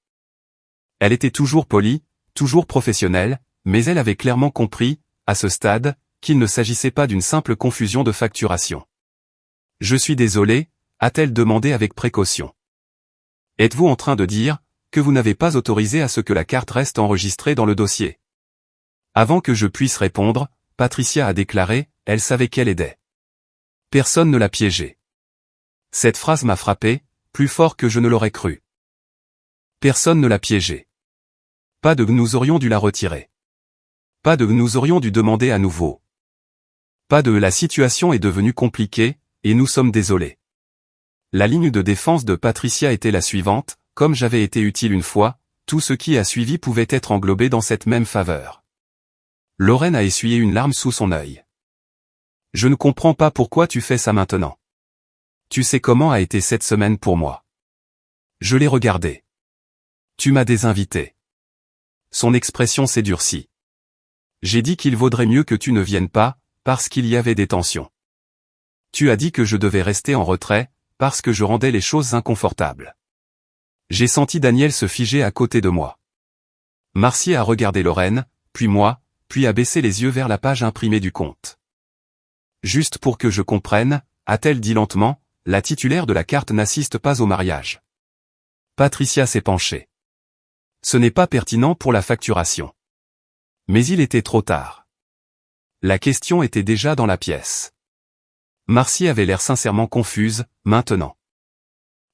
Elle était toujours polie, toujours professionnelle, mais elle avait clairement compris, à ce stade, qu'il ne s'agissait pas d'une simple confusion de facturation. Je suis désolé, a-t-elle demandé avec précaution. Êtes-vous en train de dire que vous n'avez pas autorisé à ce que la carte reste enregistrée dans le dossier? Avant que je puisse répondre, Patricia a déclaré, elle savait qu'elle aidait. Personne ne l'a piégée. Cette phrase m'a frappé, plus fort que je ne l'aurais cru. Personne ne l'a piégée. Pas de nous aurions dû la retirer. Pas de nous aurions dû demander à nouveau. Pas de la situation est devenue compliquée, et nous sommes désolés. La ligne de défense de Patricia était la suivante, comme j'avais été utile une fois, tout ce qui a suivi pouvait être englobé dans cette même faveur. Lorraine a essuyé une larme sous son œil. Je ne comprends pas pourquoi tu fais ça maintenant. Tu sais comment a été cette semaine pour moi. Je l'ai regardé. Tu m'as désinvité. Son expression s'est durcie. J'ai dit qu'il vaudrait mieux que tu ne viennes pas, parce qu'il y avait des tensions. Tu as dit que je devais rester en retrait, parce que je rendais les choses inconfortables. J'ai senti Daniel se figer à côté de moi. Marcy a regardé Lorraine, puis moi, puis a baissé les yeux vers la page imprimée du compte. Juste pour que je comprenne, a-t-elle dit lentement, la titulaire de la carte n'assiste pas au mariage. Patricia s'est penchée. Ce n'est pas pertinent pour la facturation. Mais il était trop tard. La question était déjà dans la pièce. Marcy avait l'air sincèrement confuse, maintenant.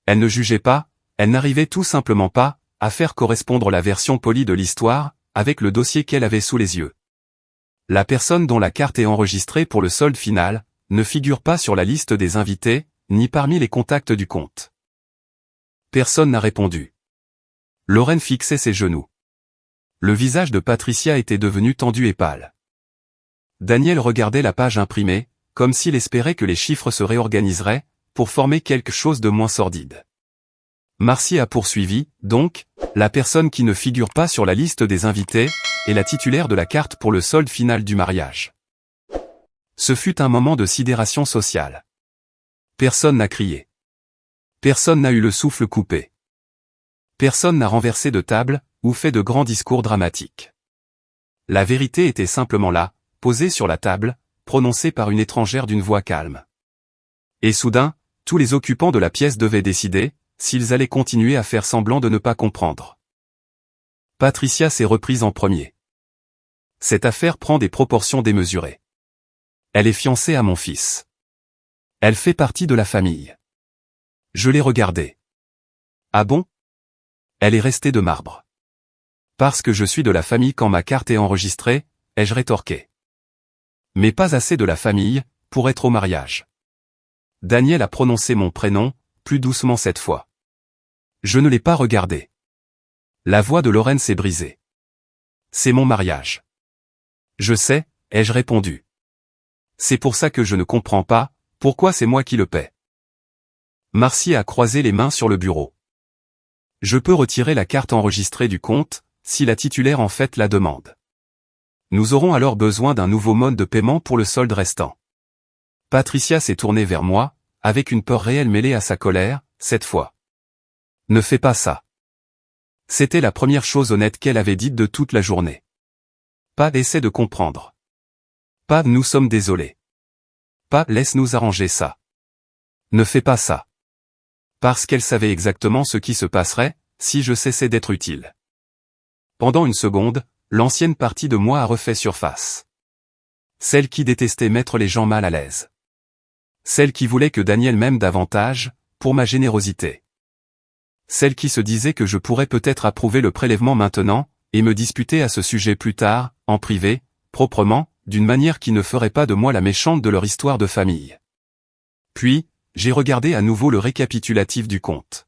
Elle ne jugeait pas, elle n'arrivait tout simplement pas, à faire correspondre la version polie de l'histoire, avec le dossier qu'elle avait sous les yeux. La personne dont la carte est enregistrée pour le solde final, ne figure pas sur la liste des invités, ni parmi les contacts du compte. Personne n'a répondu. Lorraine fixait ses genoux. Le visage de Patricia était devenu tendu et pâle. Daniel regardait la page imprimée, comme s'il espérait que les chiffres se réorganiseraient, pour former quelque chose de moins sordide. Marcy a poursuivi, donc, la personne qui ne figure pas sur la liste des invités, est la titulaire de la carte pour le solde final du mariage. Ce fut un moment de sidération sociale. Personne n'a crié. Personne n'a eu le souffle coupé. Personne n'a renversé de table, ou fait de grands discours dramatiques. La vérité était simplement là, posée sur la table, prononcée par une étrangère d'une voix calme. Et soudain, tous les occupants de la pièce devaient décider, s'ils allaient continuer à faire semblant de ne pas comprendre. Patricia s'est reprise en premier. Cette affaire prend des proportions démesurées. Elle est fiancée à mon fils. Elle fait partie de la famille. Je l'ai regardée. Ah bon? Elle est restée de marbre. Parce que je suis de la famille quand ma carte est enregistrée, ai-je rétorqué. Mais pas assez de la famille, pour être au mariage. Daniel a prononcé mon prénom, plus doucement cette fois. Je ne l'ai pas regardé. La voix de Lorraine s'est brisée. C'est mon mariage. Je sais, ai-je répondu. C'est pour ça que je ne comprends pas, pourquoi c'est moi qui le paie. Marcy a croisé les mains sur le bureau. Je peux retirer la carte enregistrée du compte, si la titulaire en fait la demande. Nous aurons alors besoin d'un nouveau mode de paiement pour le solde restant. Patricia s'est tournée vers moi, avec une peur réelle mêlée à sa colère, cette fois. Ne fais pas ça. C'était la première chose honnête qu'elle avait dite de toute la journée. Pas essaie de comprendre. Pas nous sommes désolés. Pas laisse-nous arranger ça. Ne fais pas ça. Parce qu'elle savait exactement ce qui se passerait, si je cessais d'être utile. Pendant une seconde, l'ancienne partie de moi a refait surface. Celle qui détestait mettre les gens mal à l'aise. Celle qui voulait que Daniel m'aime davantage, pour ma générosité. Celle qui se disait que je pourrais peut-être approuver le prélèvement maintenant, et me disputer à ce sujet plus tard, en privé, proprement, d'une manière qui ne ferait pas de moi la méchante de leur histoire de famille. Puis, j'ai regardé à nouveau le récapitulatif du compte.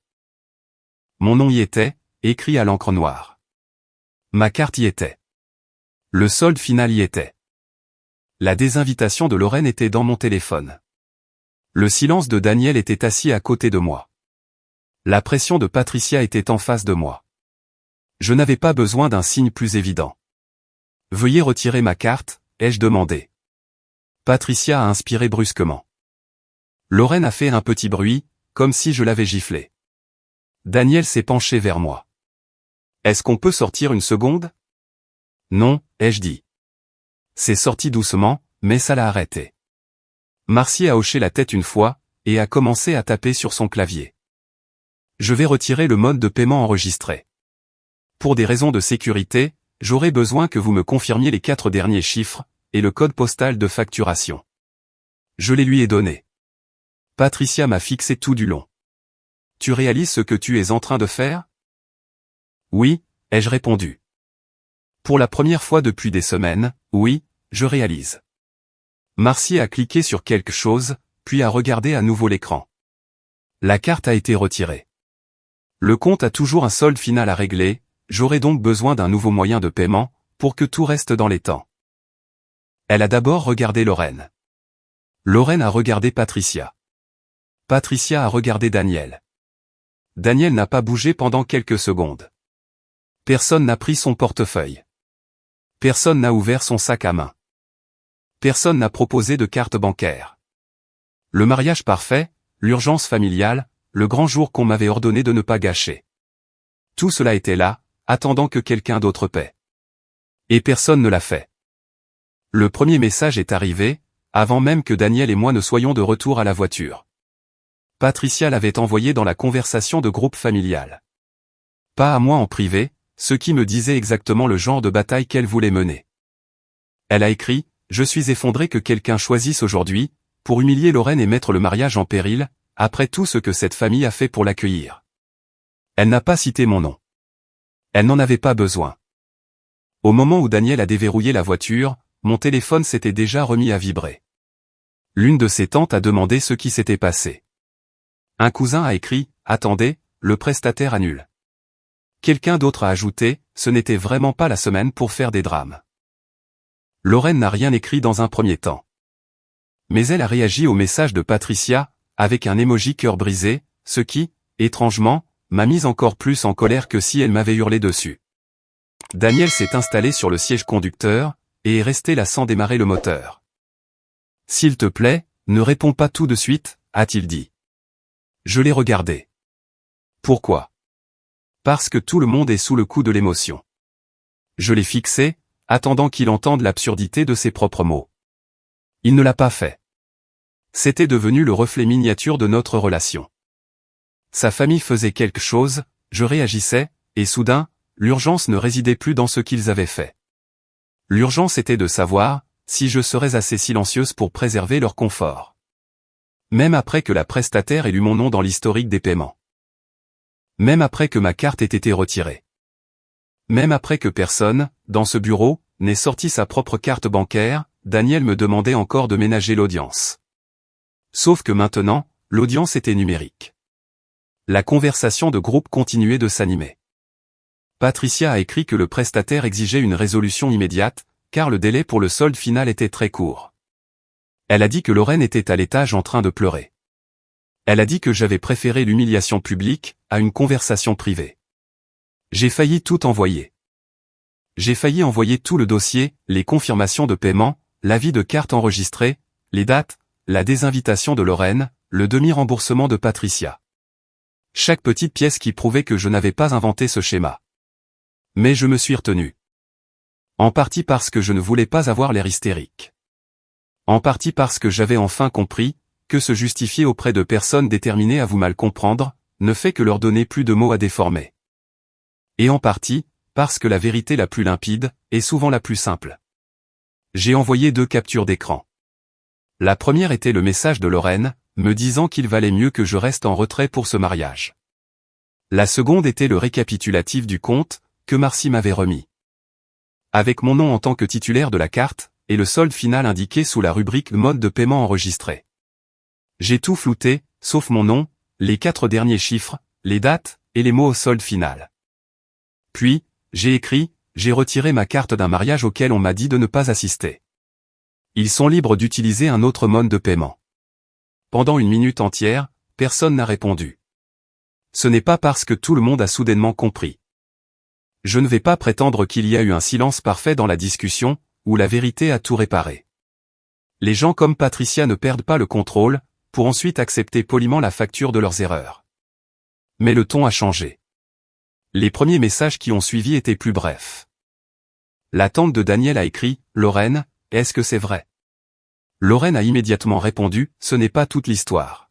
Mon nom y était, écrit à l'encre noire. Ma carte y était. Le solde final y était. La désinvitation de Lorraine était dans mon téléphone. Le silence de Daniel était assis à côté de moi. La pression de Patricia était en face de moi. Je n'avais pas besoin d'un signe plus évident. Veuillez retirer ma carte, ai-je demandé. Patricia a inspiré brusquement. Lorraine a fait un petit bruit, comme si je l'avais giflé. Daniel s'est penché vers moi. Est-ce qu'on peut sortir une seconde? Non, ai-je dit. C'est sorti doucement, mais ça l'a arrêté. Marcy a hoché la tête une fois, et a commencé à taper sur son clavier. Je vais retirer le mode de paiement enregistré. Pour des raisons de sécurité, j'aurai besoin que vous me confirmiez les 4 derniers chiffres, et le code postal de facturation. Je les lui ai donnés. Patricia m'a fixé tout du long. Tu réalises ce que tu es en train de faire? Oui, ai-je répondu. Pour la première fois depuis des semaines, oui, je réalise. Marcy a cliqué sur quelque chose, puis a regardé à nouveau l'écran. La carte a été retirée. Le compte a toujours un solde final à régler, j'aurai donc besoin d'un nouveau moyen de paiement, pour que tout reste dans les temps. Elle a d'abord regardé Lorraine. Lorraine a regardé Patricia. Patricia a regardé Daniel. Daniel n'a pas bougé pendant quelques secondes. Personne n'a pris son portefeuille. Personne n'a ouvert son sac à main. Personne n'a proposé de carte bancaire. Le mariage parfait, l'urgence familiale, le grand jour qu'on m'avait ordonné de ne pas gâcher. Tout cela était là, attendant que quelqu'un d'autre paie. Et personne ne l'a fait. Le premier message est arrivé, avant même que Daniel et moi ne soyons de retour à la voiture. Patricia l'avait envoyé dans la conversation de groupe familial. Pas à moi en privé, ce qui me disait exactement le genre de bataille qu'elle voulait mener. Elle a écrit: je suis effondré que quelqu'un choisisse aujourd'hui, pour humilier Lorraine et mettre le mariage en péril, après tout ce que cette famille a fait pour l'accueillir. Elle n'a pas cité mon nom. Elle n'en avait pas besoin. Au moment où Daniel a déverrouillé la voiture, mon téléphone s'était déjà remis à vibrer. L'une de ses tantes a demandé ce qui s'était passé. Un cousin a écrit: attendez, le prestataire annule. Quelqu'un d'autre a ajouté: ce n'était vraiment pas la semaine pour faire des drames. Lorraine n'a rien écrit dans un premier temps. Mais elle a réagi au message de Patricia, avec un emoji cœur brisé, ce qui, étrangement, m'a mise encore plus en colère que si elle m'avait hurlé dessus. Daniel s'est installé sur le siège conducteur, et est resté là sans démarrer le moteur. « S'il te plaît, ne réponds pas tout de suite, » a-t-il dit. Je l'ai regardé. Pourquoi? Parce que tout le monde est sous le coup de l'émotion. Je l'ai fixé, attendant qu'il entende l'absurdité de ses propres mots. Il ne l'a pas fait. C'était devenu le reflet miniature de notre relation. Sa famille faisait quelque chose, je réagissais, et soudain, l'urgence ne résidait plus dans ce qu'ils avaient fait. L'urgence était de savoir si je serais assez silencieuse pour préserver leur confort. Même après que la prestataire ait lu mon nom dans l'historique des paiements. Même après que ma carte ait été retirée. Même après que personne, dans ce bureau, n'ait sorti sa propre carte bancaire, Daniel me demandait encore de ménager l'audience. Sauf que maintenant, l'audience était numérique. La conversation de groupe continuait de s'animer. Patricia a écrit que le prestataire exigeait une résolution immédiate, car le délai pour le solde final était très court. Elle a dit que Lorraine était à l'étage en train de pleurer. Elle a dit que j'avais préféré l'humiliation publique à une conversation privée. J'ai failli tout envoyer. J'ai failli envoyer tout le dossier, les confirmations de paiement, l'avis de carte enregistré, les dates, la désinvitation de Lorraine, le demi-remboursement de Patricia. Chaque petite pièce qui prouvait que je n'avais pas inventé ce schéma. Mais je me suis retenu. En partie parce que je ne voulais pas avoir l'air hystérique. En partie parce que j'avais enfin compris que se justifier auprès de personnes déterminées à vous mal comprendre ne fait que leur donner plus de mots à déformer. Et en partie parce que la vérité la plus limpide est souvent la plus simple. J'ai envoyé 2 captures d'écran. La première était le message de Lorraine, me disant qu'il valait mieux que je reste en retrait pour ce mariage. La seconde était le récapitulatif du compte que Marcy m'avait remis. Avec mon nom en tant que titulaire de la carte, et le solde final indiqué sous la rubrique mode de paiement enregistré. J'ai tout flouté, sauf mon nom, les 4 derniers chiffres, les dates, et les mots au solde final. Puis, j'ai écrit, j'ai retiré ma carte d'un mariage auquel on m'a dit de ne pas assister. Ils sont libres d'utiliser un autre mode de paiement. Pendant 1 minute entière, personne n'a répondu. Ce n'est pas parce que tout le monde a soudainement compris. Je ne vais pas prétendre qu'il y a eu un silence parfait dans la discussion, où la vérité a tout réparé. Les gens comme Patricia ne perdent pas le contrôle, pour ensuite accepter poliment la facture de leurs erreurs. Mais le ton a changé. Les premiers messages qui ont suivi étaient plus brefs. La tante de Daniel a écrit « Lorraine, est-ce que c'est vrai ?» Lorraine a immédiatement répondu « Ce n'est pas toute l'histoire ».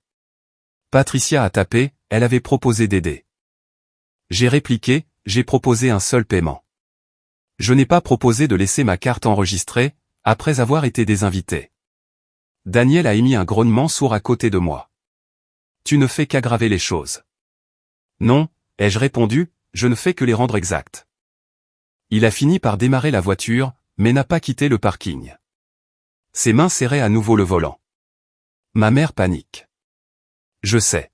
Patricia a tapé « Elle avait proposé d'aider ». J'ai répliqué « J'ai proposé un seul paiement. Je n'ai pas proposé de laisser ma carte enregistrée, après avoir été désinvité. » Daniel a émis un grognement sourd à côté de moi. « Tu ne fais qu'aggraver les choses. » « Non, ai-je répondu, je ne fais que les rendre exactes. » Il a fini par démarrer la voiture, mais n'a pas quitté le parking. Ses mains serraient à nouveau le volant. Ma mère panique. Je sais.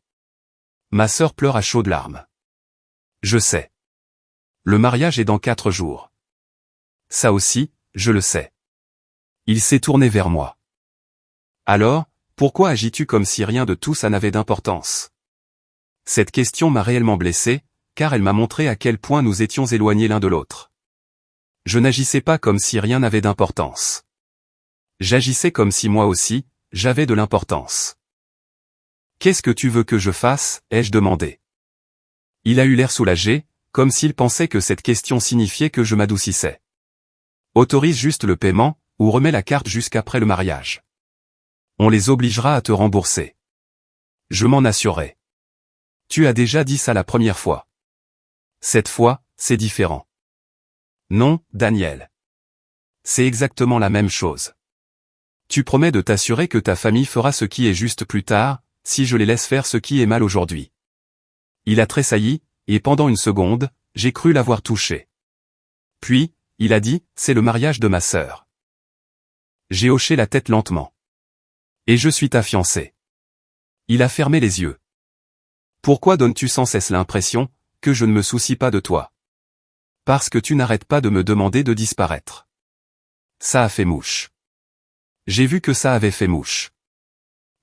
Ma sœur pleure à chaudes larmes. Je sais. Le mariage est dans 4 jours. Ça aussi, je le sais. Il s'est tourné vers moi. Alors, pourquoi agis-tu comme si rien de tout ça n'avait d'importance? Cette question m'a réellement blessé, car elle m'a montré à quel point nous étions éloignés l'un de l'autre. Je n'agissais pas comme si rien n'avait d'importance. J'agissais comme si moi aussi, j'avais de l'importance. « Qu'est-ce que tu veux que je fasse ?» ai-je demandé. Il a eu l'air soulagé, comme s'il pensait que cette question signifiait que je m'adoucissais. « Autorise juste le paiement, ou remets la carte jusqu'après le mariage. On les obligera à te rembourser. » Je m'en assurais. Tu as déjà dit ça la première fois. Cette fois, c'est différent. Non, Daniel. C'est exactement la même chose. Tu promets de t'assurer que ta famille fera ce qui est juste plus tard, si je les laisse faire ce qui est mal aujourd'hui. Il a tressailli, et pendant 1 seconde, j'ai cru l'avoir touché. Puis, il a dit, c'est le mariage de ma sœur. J'ai hoché la tête lentement. Et je suis ta fiancée. Il a fermé les yeux. Pourquoi donnes-tu sans cesse l'impression que je ne me soucie pas de toi? Parce que tu n'arrêtes pas de me demander de disparaître. Ça a fait mouche. J'ai vu que ça avait fait mouche.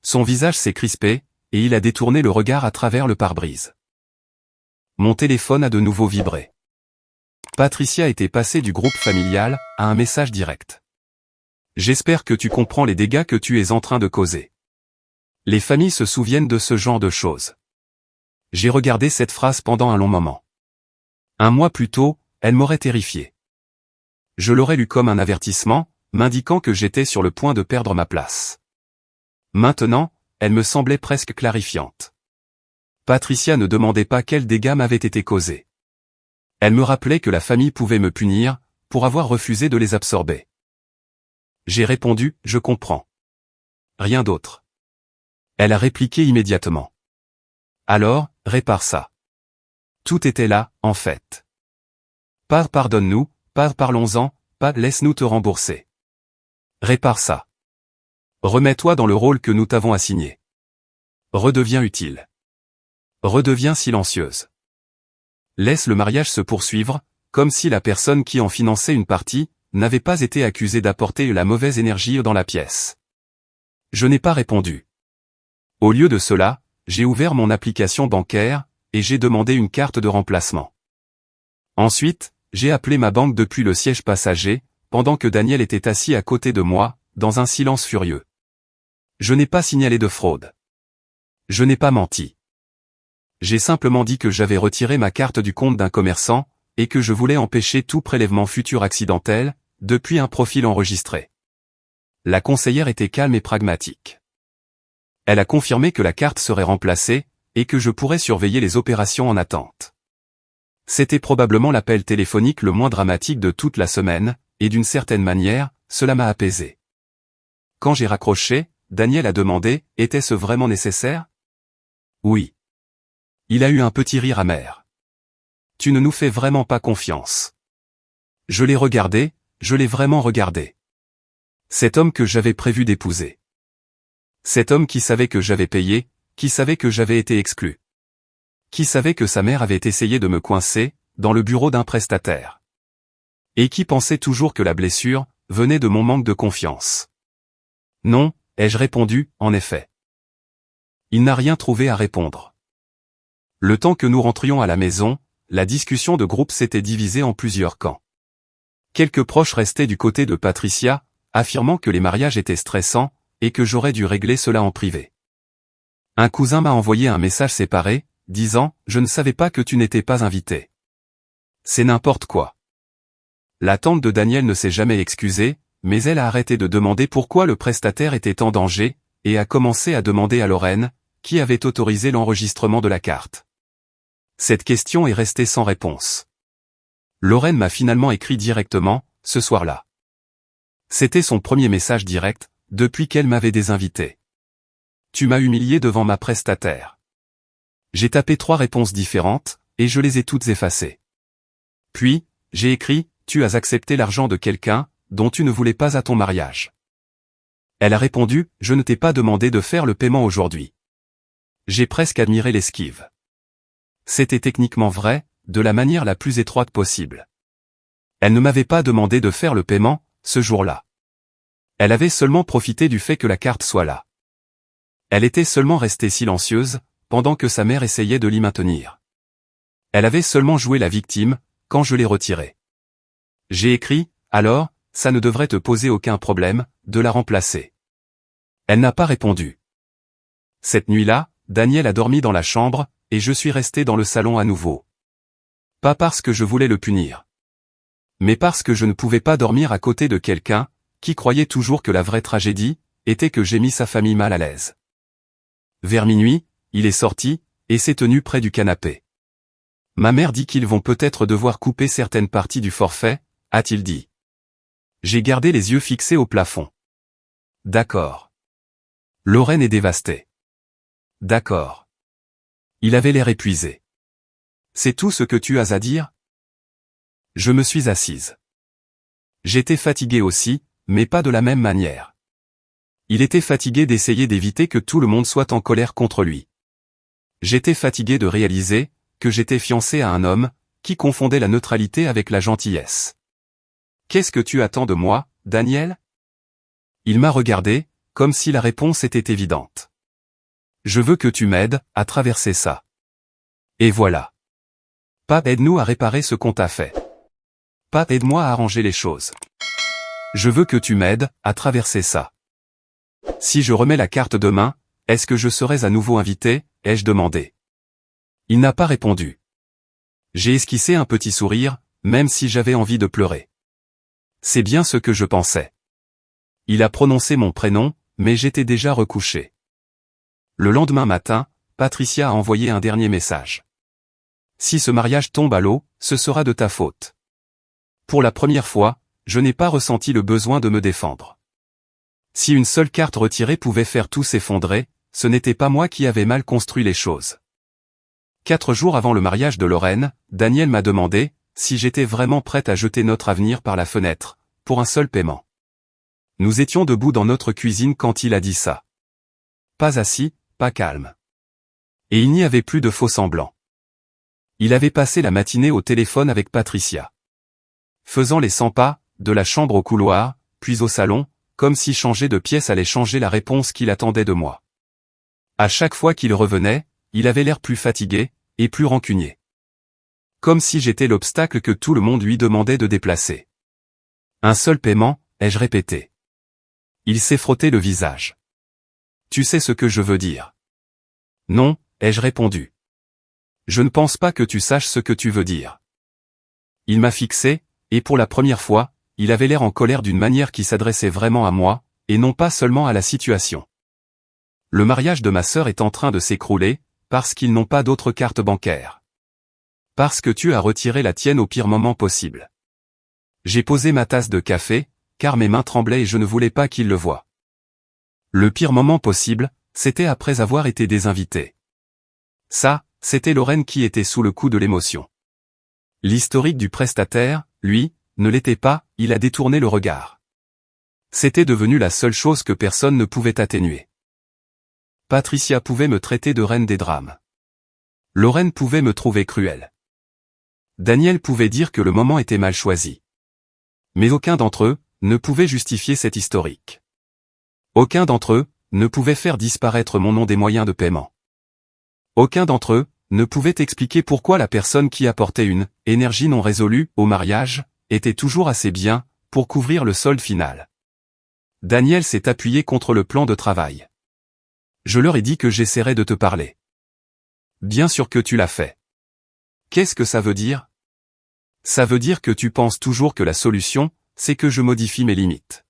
Son visage s'est crispé, et il a détourné le regard à travers le pare-brise. Mon téléphone a de nouveau vibré. Patricia était passée du groupe familial à un message direct. J'espère que tu comprends les dégâts que tu es en train de causer. Les familles se souviennent de ce genre de choses. J'ai regardé cette phrase pendant un long moment. Un mois plus tôt, elle m'aurait terrifié. Je l'aurais lu comme un avertissement, m'indiquant que j'étais sur le point de perdre ma place. Maintenant, elle me semblait presque clarifiante. Patricia ne demandait pas quels dégâts m'avaient été causés. Elle me rappelait que la famille pouvait me punir, pour avoir refusé de les absorber. J'ai répondu, je comprends. Rien d'autre. Elle a répliqué immédiatement. Alors, répare ça. Tout était là, en fait. Pas pardonne-nous, pas parlons-en, pas laisse-nous te rembourser. Répare ça. Remets-toi dans le rôle que nous t'avons assigné. Redeviens utile. Redeviens silencieuse. Laisse le mariage se poursuivre, comme si la personne qui en finançait une partie, n'avait pas été accusée d'apporter la mauvaise énergie dans la pièce. Je n'ai pas répondu. Au lieu de cela, j'ai ouvert mon application bancaire, et j'ai demandé une carte de remplacement. Ensuite, j'ai appelé ma banque depuis le siège passager, pendant que Daniel était assis à côté de moi, dans un silence furieux. Je n'ai pas signalé de fraude. Je n'ai pas menti. J'ai simplement dit que j'avais retiré ma carte du compte d'un commerçant, et que je voulais empêcher tout prélèvement futur accidentel, depuis un profil enregistré. La conseillère était calme et pragmatique. Elle a confirmé que la carte serait remplacée, et que je pourrais surveiller les opérations en attente. C'était probablement l'appel téléphonique le moins dramatique de toute la semaine, et d'une certaine manière, cela m'a apaisé. Quand j'ai raccroché, Daniel a demandé, était-ce vraiment nécessaire? Oui. Il a eu un petit rire amer. Tu ne nous fais vraiment pas confiance. Je l'ai regardé, je l'ai vraiment regardé. Cet homme que j'avais prévu d'épouser. Cet homme qui savait que j'avais payé, qui savait que j'avais été exclu. Qui savait que sa mère avait essayé de me coincer, dans le bureau d'un prestataire. Et qui pensait toujours que la blessure, venait de mon manque de confiance. Non, ai-je répondu, en effet. Il n'a rien trouvé à répondre. Le temps que nous rentrions à la maison, la discussion de groupe s'était divisée en plusieurs camps. Quelques proches restaient du côté de Patricia, affirmant que les mariages étaient stressants, et que j'aurais dû régler cela en privé. Un cousin m'a envoyé un message séparé, disant « Je ne savais pas que tu n'étais pas invité. » C'est n'importe quoi. La tante de Daniel ne s'est jamais excusée, mais elle a arrêté de demander pourquoi le prestataire était en danger, et a commencé à demander à Lorraine, qui avait autorisé l'enregistrement de la carte. Cette question est restée sans réponse. Lorraine m'a finalement écrit directement, ce soir-là. C'était son premier message direct, depuis qu'elle m'avait désinvité. Tu m'as humilié devant ma prestataire. J'ai tapé 3 réponses différentes, et je les ai toutes effacées. Puis, j'ai écrit, tu as accepté l'argent de quelqu'un, dont tu ne voulais pas à ton mariage. Elle a répondu, je ne t'ai pas demandé de faire le paiement aujourd'hui. J'ai presque admiré l'esquive. C'était techniquement vrai, de la manière la plus étroite possible. Elle ne m'avait pas demandé de faire le paiement, ce jour-là. Elle avait seulement profité du fait que la carte soit là. Elle était seulement restée silencieuse, pendant que sa mère essayait de l'y maintenir. Elle avait seulement joué la victime, quand je l'ai retirée. J'ai écrit, alors, ça ne devrait te poser aucun problème, de la remplacer. Elle n'a pas répondu. Cette nuit-là, Daniel a dormi dans la chambre, et je suis resté dans le salon à nouveau. Pas parce que je voulais le punir. Mais parce que je ne pouvais pas dormir à côté de quelqu'un, qui croyait toujours que la vraie tragédie, était que j'ai mis sa famille mal à l'aise. Vers minuit, il est sorti, et s'est tenu près du canapé. Ma mère dit qu'ils vont peut-être devoir couper certaines parties du forfait, a-t-il dit. J'ai gardé les yeux fixés au plafond. D'accord. Lorraine est dévastée. D'accord. Il avait l'air épuisé. C'est tout ce que tu as à dire? Je me suis assise. J'étais fatigué aussi, mais pas de la même manière. Il était fatigué d'essayer d'éviter que tout le monde soit en colère contre lui. J'étais fatigué de réaliser que j'étais fiancé à un homme qui confondait la neutralité avec la gentillesse. Qu'est-ce que tu attends de moi, Daniel? Il m'a regardé, comme si la réponse était évidente. Je veux que tu m'aides à traverser ça. Et voilà. Pape, aide-nous à réparer ce qu'on t'a fait. Pape, aide-moi à arranger les choses. Je veux que tu m'aides à traverser ça. Si je remets la carte demain, est-ce que je serai à nouveau invité, ai-je demandé. Il n'a pas répondu. J'ai esquissé un petit sourire, même si j'avais envie de pleurer. C'est bien ce que je pensais. Il a prononcé mon prénom, mais j'étais déjà recouché. Le lendemain matin, Patricia a envoyé un dernier message. Si ce mariage tombe à l'eau, ce sera de ta faute. Pour la première fois, je n'ai pas ressenti le besoin de me défendre. Si une seule carte retirée pouvait faire tout s'effondrer, ce n'était pas moi qui avais mal construit les choses. 4 jours avant le mariage de Lorraine, Daniel m'a demandé si j'étais vraiment prête à jeter notre avenir par la fenêtre, pour un seul paiement. Nous étions debout dans notre cuisine quand il a dit ça. Pas assis, pas calme. Et il n'y avait plus de faux semblants. Il avait passé la matinée au téléphone avec Patricia. Faisant les 100 pas, de la chambre au couloir, puis au salon, comme si changer de pièce allait changer la réponse qu'il attendait de moi. À chaque fois qu'il revenait, il avait l'air plus fatigué, et plus rancunier. Comme si j'étais l'obstacle que tout le monde lui demandait de déplacer. Un seul paiement, ai-je répété. Il s'est frotté le visage. Tu sais ce que je veux dire. Non, ai-je répondu. Je ne pense pas que tu saches ce que tu veux dire. Il m'a fixé, et pour la première fois, il avait l'air en colère d'une manière qui s'adressait vraiment à moi, et non pas seulement à la situation. Le mariage de ma sœur est en train de s'écrouler, parce qu'ils n'ont pas d'autre carte bancaire. Parce que tu as retiré la tienne au pire moment possible. J'ai posé ma tasse de café, car mes mains tremblaient et je ne voulais pas qu'il le voie. Le pire moment possible, c'était après avoir été désinvité. Ça, c'était Lorraine qui était sous le coup de l'émotion. L'historique du prestataire, lui, ne l'était pas, il a détourné le regard. C'était devenu la seule chose que personne ne pouvait atténuer. Patricia pouvait me traiter de reine des drames. Lorraine pouvait me trouver cruelle. Daniel pouvait dire que le moment était mal choisi. Mais aucun d'entre eux ne pouvait justifier cet historique. Aucun d'entre eux ne pouvait faire disparaître mon nom des moyens de paiement. Aucun d'entre eux ne pouvait expliquer pourquoi la personne qui apportait une énergie non résolue au mariage était toujours assez bien pour couvrir le solde final. Daniel s'est appuyé contre le plan de travail. Je leur ai dit que j'essaierais de te parler. Bien sûr que tu l'as fait. Qu'est-ce que ça veut dire? Ça veut dire que tu penses toujours que la solution, c'est que je modifie mes limites.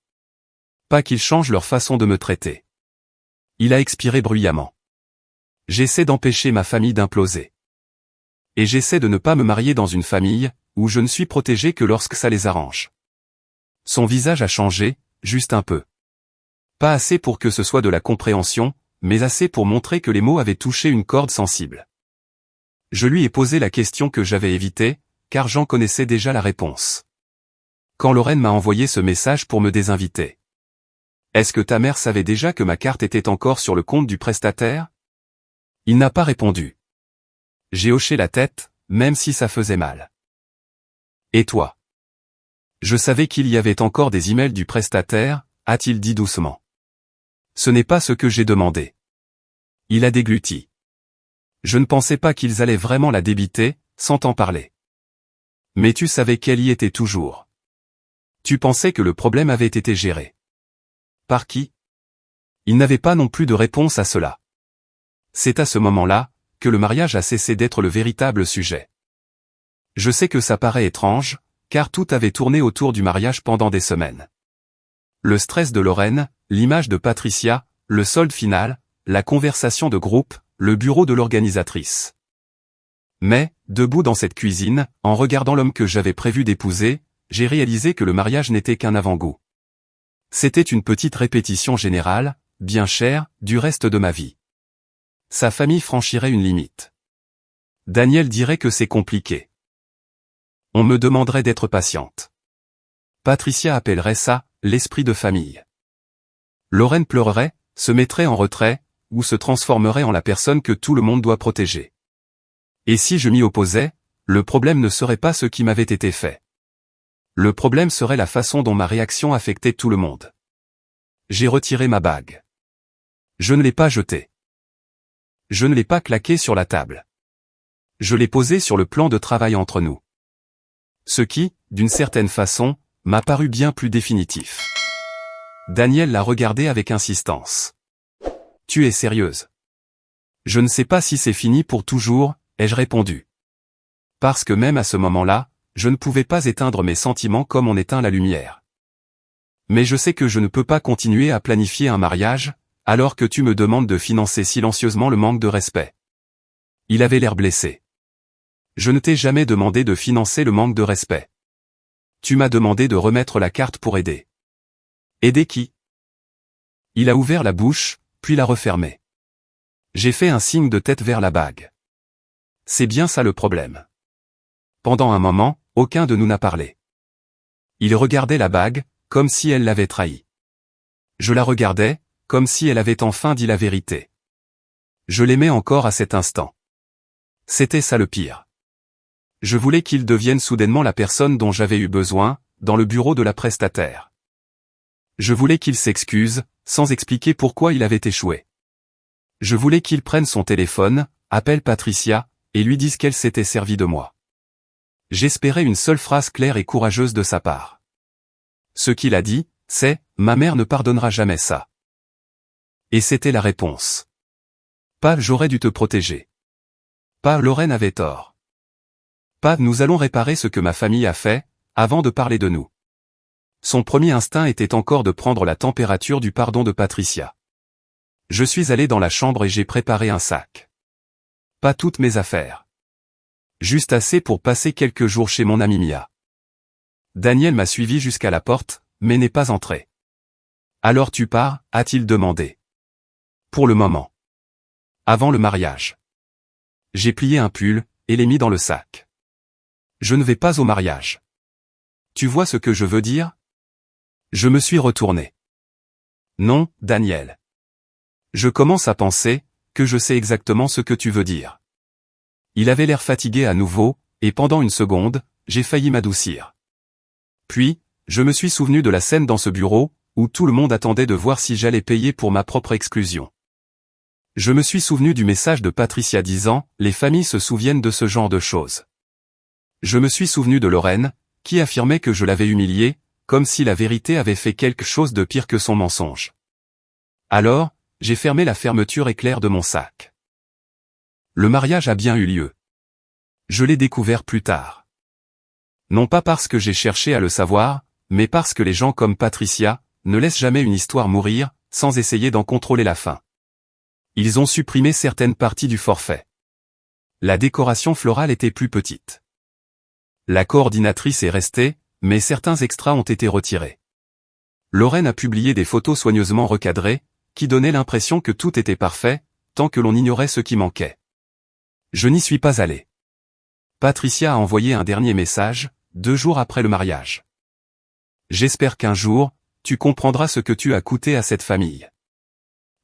Pas qu'ils changent leur façon de me traiter. Il a expiré bruyamment. J'essaie d'empêcher ma famille d'imploser. Et j'essaie de ne pas me marier dans une famille où je ne suis protégé que lorsque ça les arrange. Son visage a changé, juste un peu. Pas assez pour que ce soit de la compréhension, mais assez pour montrer que les mots avaient touché une corde sensible. Je lui ai posé la question que j'avais évitée, car j'en connaissais déjà la réponse. Quand Lorraine m'a envoyé ce message pour me désinviter. Est-ce que ta mère savait déjà que ma carte était encore sur le compte du prestataire? Il n'a pas répondu. J'ai hoché la tête, même si ça faisait mal. Et toi? Je savais qu'il y avait encore des emails du prestataire, a-t-il dit doucement. Ce n'est pas ce que j'ai demandé. Il a dégluti. Je ne pensais pas qu'ils allaient vraiment la débiter, sans t'en parler. Mais tu savais qu'elle y était toujours. Tu pensais que le problème avait été géré. Par qui? Il n'avait pas non plus de réponse à cela. C'est à ce moment-là que le mariage a cessé d'être le véritable sujet. Je sais que ça paraît étrange, car tout avait tourné autour du mariage pendant des semaines. Le stress de Lorraine, l'image de Patricia, le solde final, la conversation de groupe, le bureau de l'organisatrice. Mais, debout dans cette cuisine, en regardant l'homme que j'avais prévu d'épouser, j'ai réalisé que le mariage n'était qu'un avant-goût. C'était une petite répétition générale, bien chère, du reste de ma vie. Sa famille franchirait une limite. Daniel dirait que c'est compliqué. On me demanderait d'être patiente. Patricia appellerait ça « l'esprit de famille ». Lorraine pleurerait, se mettrait en retrait, ou se transformerait en la personne que tout le monde doit protéger. Et si je m'y opposais, le problème ne serait pas ce qui m'avait été fait. Le problème serait la façon dont ma réaction affectait tout le monde. J'ai retiré ma bague. Je ne l'ai pas jetée. Je ne l'ai pas claqué sur la table. Je l'ai posé sur le plan de travail entre nous. Ce qui, d'une certaine façon, m'a paru bien plus définitif. Daniel l'a regardé avec insistance. Tu es sérieuse? Je ne sais pas si c'est fini pour toujours, ai-je répondu. Parce que même à ce moment-là, je ne pouvais pas éteindre mes sentiments comme on éteint la lumière. Mais je sais que je ne peux pas continuer à planifier un mariage, alors que tu me demandes de financer silencieusement le manque de respect. Il avait l'air blessé. Je ne t'ai jamais demandé de financer le manque de respect. Tu m'as demandé de remettre la carte pour aider. Aider qui? Il a ouvert la bouche, puis l'a refermée. J'ai fait un signe de tête vers la bague. C'est bien ça le problème. Pendant un moment, aucun de nous n'a parlé. Il regardait la bague, comme si elle l'avait trahi. Je la regardais, comme si elle avait enfin dit la vérité. Je l'aimais encore à cet instant. C'était ça le pire. Je voulais qu'il devienne soudainement la personne dont j'avais eu besoin, dans le bureau de la prestataire. Je voulais qu'il s'excuse, sans expliquer pourquoi il avait échoué. Je voulais qu'il prenne son téléphone, appelle Patricia, et lui dise qu'elle s'était servie de moi. J'espérais une seule phrase claire et courageuse de sa part. Ce qu'il a dit, c'est « Ma mère ne pardonnera jamais ça ». Et c'était la réponse. Pas « J'aurais dû te protéger ». Pas « Lorraine avait tort ». Pas « Nous allons réparer ce que ma famille a fait », avant de parler de nous. Son premier instinct était encore de prendre la température du pardon de Patricia. Je suis allé dans la chambre et j'ai préparé un sac. Pas toutes mes affaires. Juste assez pour passer quelques jours chez mon ami Mia. Daniel m'a suivi jusqu'à la porte, mais n'est pas entré. Alors tu pars, a-t-il demandé. Pour le moment. Avant le mariage. J'ai plié un pull, et l'ai mis dans le sac. Je ne vais pas au mariage. Tu vois ce que je veux dire? Je me suis retourné. Non, Daniel. Je commence à penser, que je sais exactement ce que tu veux dire. Il avait l'air fatigué à nouveau, et pendant une seconde, j'ai failli m'adoucir. Puis, je me suis souvenu de la scène dans ce bureau, où tout le monde attendait de voir si j'allais payer pour ma propre exclusion. Je me suis souvenu du message de Patricia disant « Les familles se souviennent de ce genre de choses ». Je me suis souvenu de Lorraine, qui affirmait que je l'avais humiliée, comme si la vérité avait fait quelque chose de pire que son mensonge. Alors, j'ai fermé la fermeture éclair de mon sac. Le mariage a bien eu lieu. Je l'ai découvert plus tard. Non pas parce que j'ai cherché à le savoir, mais parce que les gens comme Patricia ne laissent jamais une histoire mourir, sans essayer d'en contrôler la fin. Ils ont supprimé certaines parties du forfait. La décoration florale était plus petite. La coordinatrice est restée, mais certains extras ont été retirés. Lorraine a publié des photos soigneusement recadrées, qui donnaient l'impression que tout était parfait, tant que l'on ignorait ce qui manquait. Je n'y suis pas allé. Patricia a envoyé un dernier message, 2 jours après le mariage. J'espère qu'un jour, tu comprendras ce que tu as coûté à cette famille.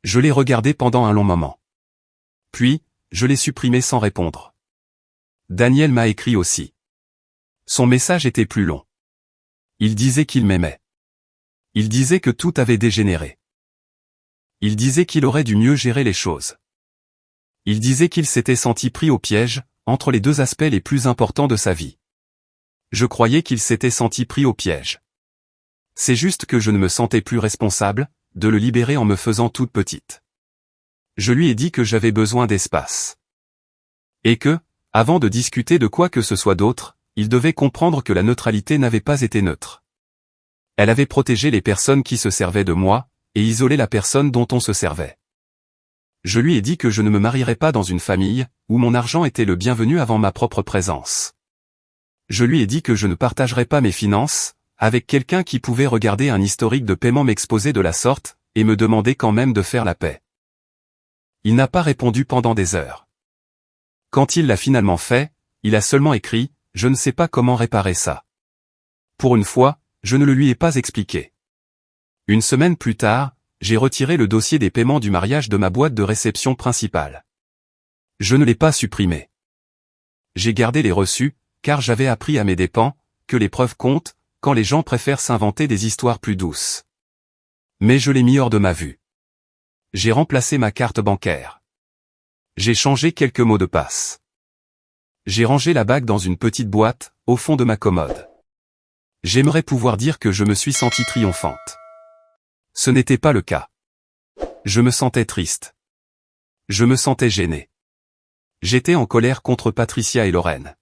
Je l'ai regardé pendant un long moment. Puis, je l'ai supprimé sans répondre. Daniel m'a écrit aussi. Son message était plus long. Il disait qu'il m'aimait. Il disait que tout avait dégénéré. Il disait qu'il aurait dû mieux gérer les choses. Il disait qu'il s'était senti pris au piège, entre les deux aspects les plus importants de sa vie. Je croyais qu'il s'était senti pris au piège. C'est juste que je ne me sentais plus responsable, de le libérer en me faisant toute petite. Je lui ai dit que j'avais besoin d'espace. Et que, avant de discuter de quoi que ce soit d'autre, il devait comprendre que la neutralité n'avait pas été neutre. Elle avait protégé les personnes qui se servaient de moi, et isolé la personne dont on se servait. Je lui ai dit que je ne me marierais pas dans une famille, où mon argent était le bienvenu avant ma propre présence. Je lui ai dit que je ne partagerais pas mes finances, avec quelqu'un qui pouvait regarder un historique de paiement m'exposer de la sorte, et me demander quand même de faire la paix. Il n'a pas répondu pendant des heures. Quand il l'a finalement fait, il a seulement écrit « Je ne sais pas comment réparer ça ». Pour une fois, je ne le lui ai pas expliqué. Une semaine plus tard, j'ai retiré le dossier des paiements du mariage de ma boîte de réception principale. Je ne l'ai pas supprimé. J'ai gardé les reçus, car j'avais appris à mes dépens, que les preuves comptent, quand les gens préfèrent s'inventer des histoires plus douces. Mais je l'ai mis hors de ma vue. J'ai remplacé ma carte bancaire. J'ai changé quelques mots de passe. J'ai rangé la bague dans une petite boîte, au fond de ma commode. J'aimerais pouvoir dire que je me suis sentie triomphante. Ce n'était pas le cas. Je me sentais triste. Je me sentais gêné. J'étais en colère contre Patricia et Lorraine.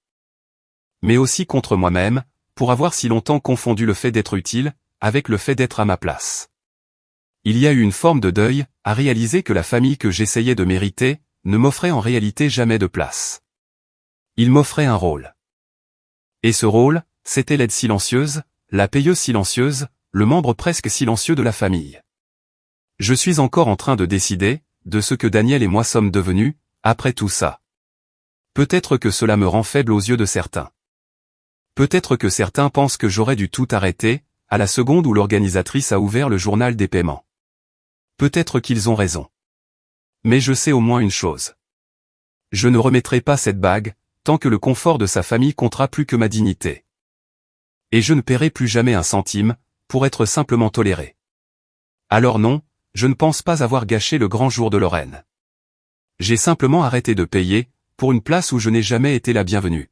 Mais aussi contre moi-même, pour avoir si longtemps confondu le fait d'être utile, avec le fait d'être à ma place. Il y a eu une forme de deuil, à réaliser que la famille que j'essayais de mériter, ne m'offrait en réalité jamais de place. Il m'offrait un rôle. Et ce rôle, c'était l'aide silencieuse, la payeuse silencieuse, le membre presque silencieux de la famille. Je suis encore en train de décider, de ce que Daniel et moi sommes devenus, après tout ça. Peut-être que cela me rend faible aux yeux de certains. Peut-être que certains pensent que j'aurais dû tout arrêter, à la seconde où l'organisatrice a ouvert le journal des paiements. Peut-être qu'ils ont raison. Mais je sais au moins une chose. Je ne remettrai pas cette bague, tant que le confort de sa famille comptera plus que ma dignité. Et je ne paierai plus jamais un centime, pour être simplement toléré. Alors non, je ne pense pas avoir gâché le grand jour de Lorraine. J'ai simplement arrêté de payer, pour une place où je n'ai jamais été la bienvenue.